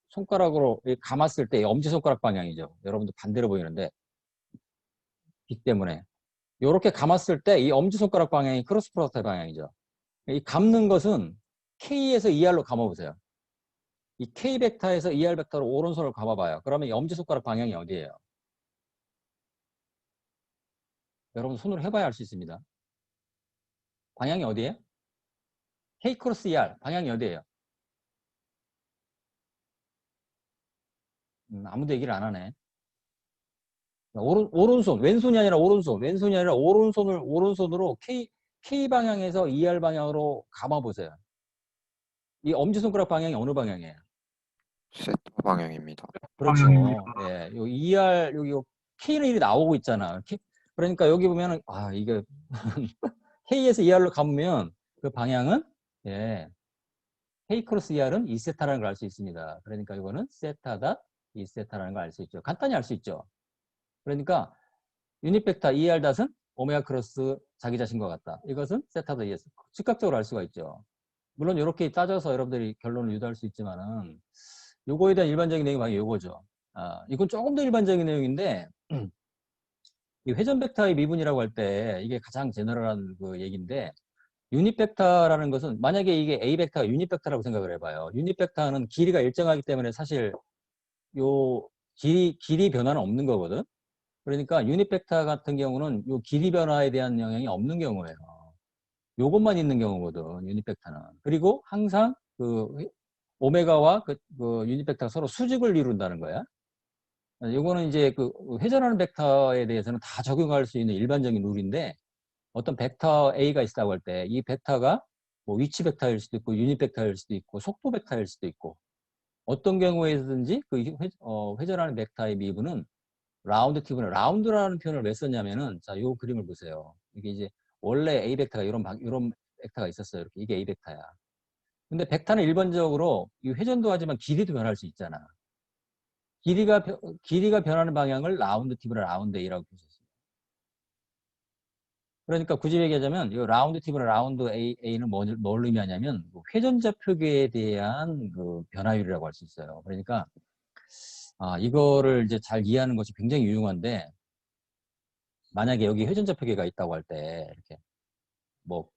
손가락으로 감았을 때 엄지손가락 방향이죠. 여러분들 반대로 보이는데 빛 때문에 이렇게 감았을 때 이 엄지손가락 방향이 크로스 프로덕트의 방향이죠. 이 감는 것은 K에서 ER로 감아보세요. 이 K 벡터에서 ER 벡터로 오른손을 감아봐요. 그러면 이 엄지손가락 방향이 어디예요? 여러분 손으로 해봐야 알 수 있습니다. 방향이 어디예요? K 크로스 ER 방향이 어디예요? 아무도 얘기를 안 하네. 오른손, 왼손이 아니라 오른손으로 K 방향에서 ER 방향으로 감아보세요. 이 엄지손가락 방향이 어느 방향이에요? 세타 방향입니다. 그렇죠. 예, 요 ER, 여기 K는 이리 나오고 있잖아. 그러니까 여기 보면은, 이게, K에서 ER로 감으면 그 방향은, 예, K 크로스 ER은 2세타라는 걸 알 수 있습니다. 그러니까 이거는 세타다 2세타라는 걸 알 수 있죠. 간단히 알 수 있죠. 그러니까 유닛 벡터 ER 닷은 오메가 크로스 자기 자신과 같다. 이것은 세타다 ES. 즉각적으로 알 수가 있죠. 물론 이렇게 따져서 여러분들이 결론을 유도할 수 있지만은 요거에 대한 일반적인 내용이 바로 요거죠. 이건 조금 더 일반적인 내용인데 이 회전 벡터의 미분이라고 할 때 이게 가장 제너럴한 그 얘기인데 유닛 벡터라는 것은 만약에 이게 A 벡터가 유닛 벡터라고 생각을 해봐요. 유닛 벡터는 길이가 일정하기 때문에 사실 요 길이 변화는 없는 거거든. 그러니까 유닛 벡터 같은 경우는 요 길이 변화에 대한 영향이 없는 경우예요. 요것만 있는 경우거든, 유닛 벡터는. 그리고 항상 그 오메가와 그 유닛 벡터가 서로 수직을 이룬다는 거야. 이거는 이제 그 회전하는 벡터에 대해서는 다 적용할 수 있는 일반적인 룰인데 어떤 벡터 A가 있다고 할 때 이 벡터가 뭐 위치 벡터일 수도 있고 유닛 벡터일 수도 있고 속도 벡터일 수도 있고 어떤 경우에든지 그 회전하는 벡터의 미분은 라운드 팁은 라운드라는 표현을 왜 썼냐면은 자, 요 그림을 보세요. 이게 이제 원래 A 벡터가 이런 벡터가 있었어요. 이렇게 이게 A 벡터야. 근데 벡터는 일반적으로 이 회전도 하지만 길이도 변할 수 있잖아. 길이가 변하는 방향을 라운드 팁이나 라운드 A라고 표시했어요. 그러니까 굳이 얘기하자면 이 라운드 팁이나 라운드 A는 뭘 의미하냐면 회전좌표계에 대한 그 변화율이라고 할 수 있어요. 그러니까 이거를 이제 잘 이해하는 것이 굉장히 유용한데 만약에 여기 회전좌표계가 있다고 할 때 이렇게 뭐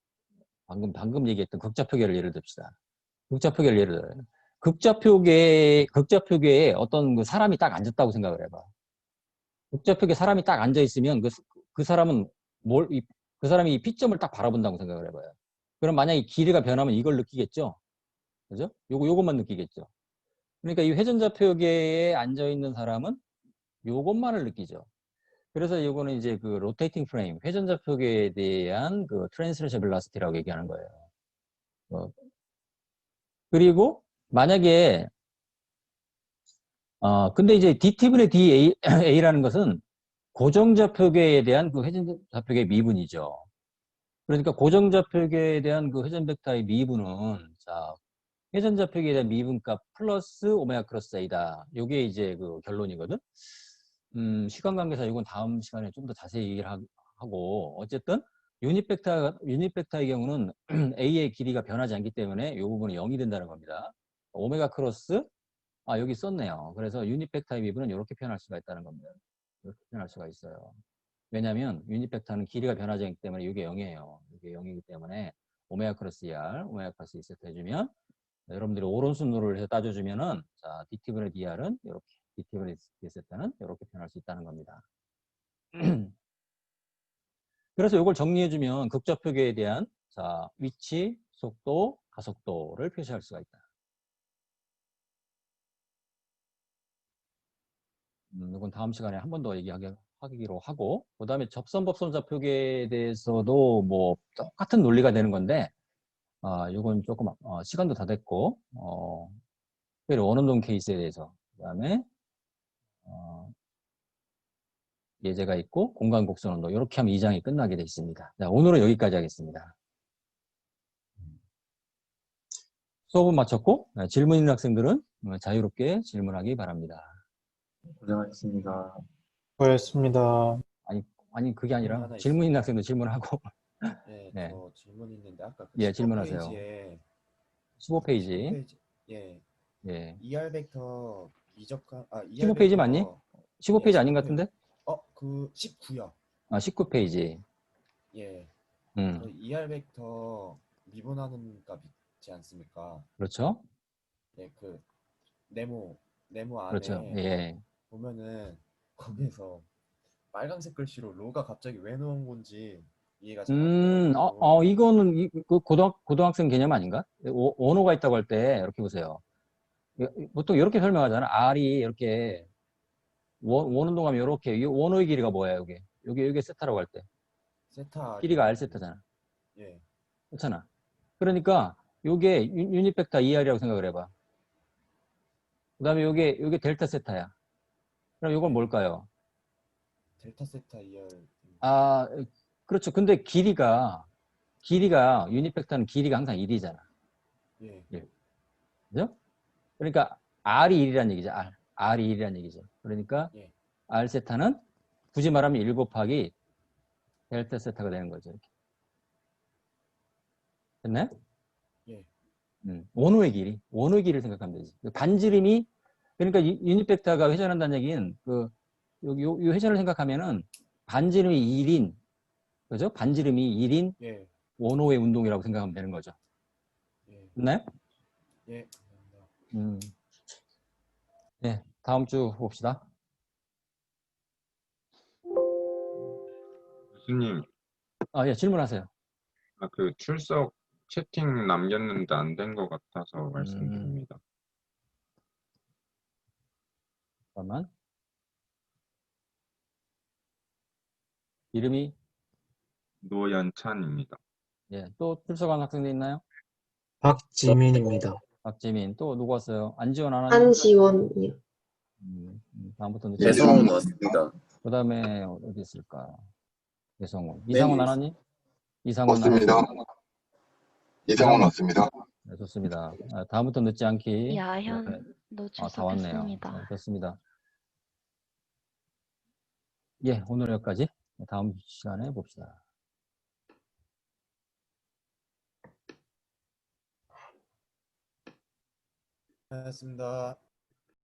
방금 얘기했던 극좌표계를 예를 듭시다. 극좌표계를 예를 들어요. 극좌표계에 어떤 그 사람이 딱 앉았다고 생각을 해봐. 극좌표계에 사람이 딱 앉아 있으면 그 사람은 그 사람이 이 P점을 딱 바라본다고 생각을 해봐요. 그럼 만약에 길이가 변하면 이걸 느끼겠죠? 그죠? 요것만 느끼겠죠? 그러니까 이 회전좌표계에 앉아 있는 사람은 요것만을 느끼죠. 그래서 이거는 이제 그 로테이팅 프레임, 회전좌표계에 대한 그 트랜스레이션 벨로시티라고 얘기하는 거예요. 그리고 만약에 근데 이제 Dt분의 DA라는 것은 고정좌표계에 대한 그 회전좌표계 미분이죠. 그러니까 고정좌표계에 대한 그 회전 벡터의 미분은 자 회전좌표계에 대한 미분값 플러스 오메가 크로스 A다. 요게 이제 그 결론이거든. 시간 관계상 이건 다음 시간에 좀 더 자세히 얘기를 하고 어쨌든 유닛 벡터의 경우는 A의 길이가 변하지 않기 때문에 이 부분은 0이 된다는 겁니다. 오메가 크로스 여기 썼네요. 그래서 유닛 벡터의 미분은 이렇게 표현할 수가 있다는 겁니다. 이렇게 표현할 수가 있어요. 왜냐하면 유닛 벡터는 길이가 변하지 않기 때문에 이게 0이에요. 이게 0이기 때문에 오메가 크로스 2R, 오메가 크로스 2세트 해주면 여러분들이 오른손으로를 해서 따져주면은 자 DT분의 DR은 이렇게 DT분의 D세트는 이렇게 표현할 수 있다는 겁니다. 그래서 이걸 정리해주면 극좌표계에 대한 자 위치, 속도, 가속도를 표시할 수가 있다. 이건 다음 시간에 한 번 더 얘기하기로 하고 그 다음에 접선법선 좌표계에 대해서도 뭐 똑같은 논리가 되는 건데 이건 조금 시간도 다 됐고 특별히 원운동 케이스에 대해서 그 다음에 예제가 있고 공간 곡선 운동 이렇게 하면 2장이 끝나게 되어 있습니다. 자, 오늘은 여기까지 하겠습니다. 수업은 마쳤고 질문 있는 학생들은 자유롭게 질문하기 바랍니다. 고생하셨습니다. 수고하셨습니다. 아니 그게 아니라 하나 질문 있는 있습니다. 학생들 질문하고 네, 네. 저 질문 있는데 아까 그 예, 질문하세요. 15페이지에 15페이지 예, 예. ER 벡터 미적한 15페이지 맞니? 15페이지 아닌 것 같은데? 그 19요. 19페이지. 예. 그 ER 벡터 미분하는 값 있지 않습니까? 그렇죠. 예, 그 네모 안에 그렇죠. 예. 보면은 거기에서 빨간색 글씨로 로가 갑자기 왜 넣은 건지 이해가 잘 안 돼요. 이거는 그 고등학생 개념 아닌가? 원호가 있다고 할 때 이렇게 보세요. 보통 이렇게 설명하잖아. R이 이렇게 원운동하면 이렇게 이 원호의 길이가 뭐야, 여기 세타라고 할 때. 세타 길이가 R 세타잖아. 예. 그렇잖아. 그러니까 요게 유닛 벡터 ER이라고 생각을 해봐. 그다음에 요게 델타 세타야. 그럼 요건 뭘까요? 델타 세타 ER 그렇죠. 근데 길이가 유닛 벡터는 길이가 항상 1이잖아. 예. 그죠? 그러니까 R이 1이란 얘기죠. R이 1이란 얘기죠. 그러니까 예. R 세타는 굳이 말하면 1 곱하기 델타 세타가 되는 거죠. 이렇게. 됐나요? 예. 원호의 길이를 생각하면 되지. 반지름이 그러니까 유닛 벡터가 회전한다는 얘기는 요 회전을 생각하면은 반지름이 1인 그죠? 반지름이 1인 예. 원호의 운동이라고 생각하면 되는 거죠. 예. 됐나요? 예. 감사합니다. 네, 다음 주 봅시다. 교수님, 예, 질문하세요. 그 출석 채팅 남겼는데 안 된 것 같아서 말씀드립니다. 잠깐만. 이름이 노연찬입니다. 예, 또 출석한 학생도 있나요? 박지민입니다. 박지민 또 누구 왔어요? 안지원 안 하니? 한지원이요. 다음부터 늦지 배성훈 왔습니다. 그 다음에 어디 있을까? 배성훈. 이상훈 안 하니? 이상훈 왔습니다. 하니? 이상훈 왔습니다. 네, 좋습니다. 다음부터 늦지 않기. 야현도 다 왔네요. 출석했습니다. 네, 좋습니다. 예, 오늘 여기까지. 다음 시간에 봅시다. 고맙습니다.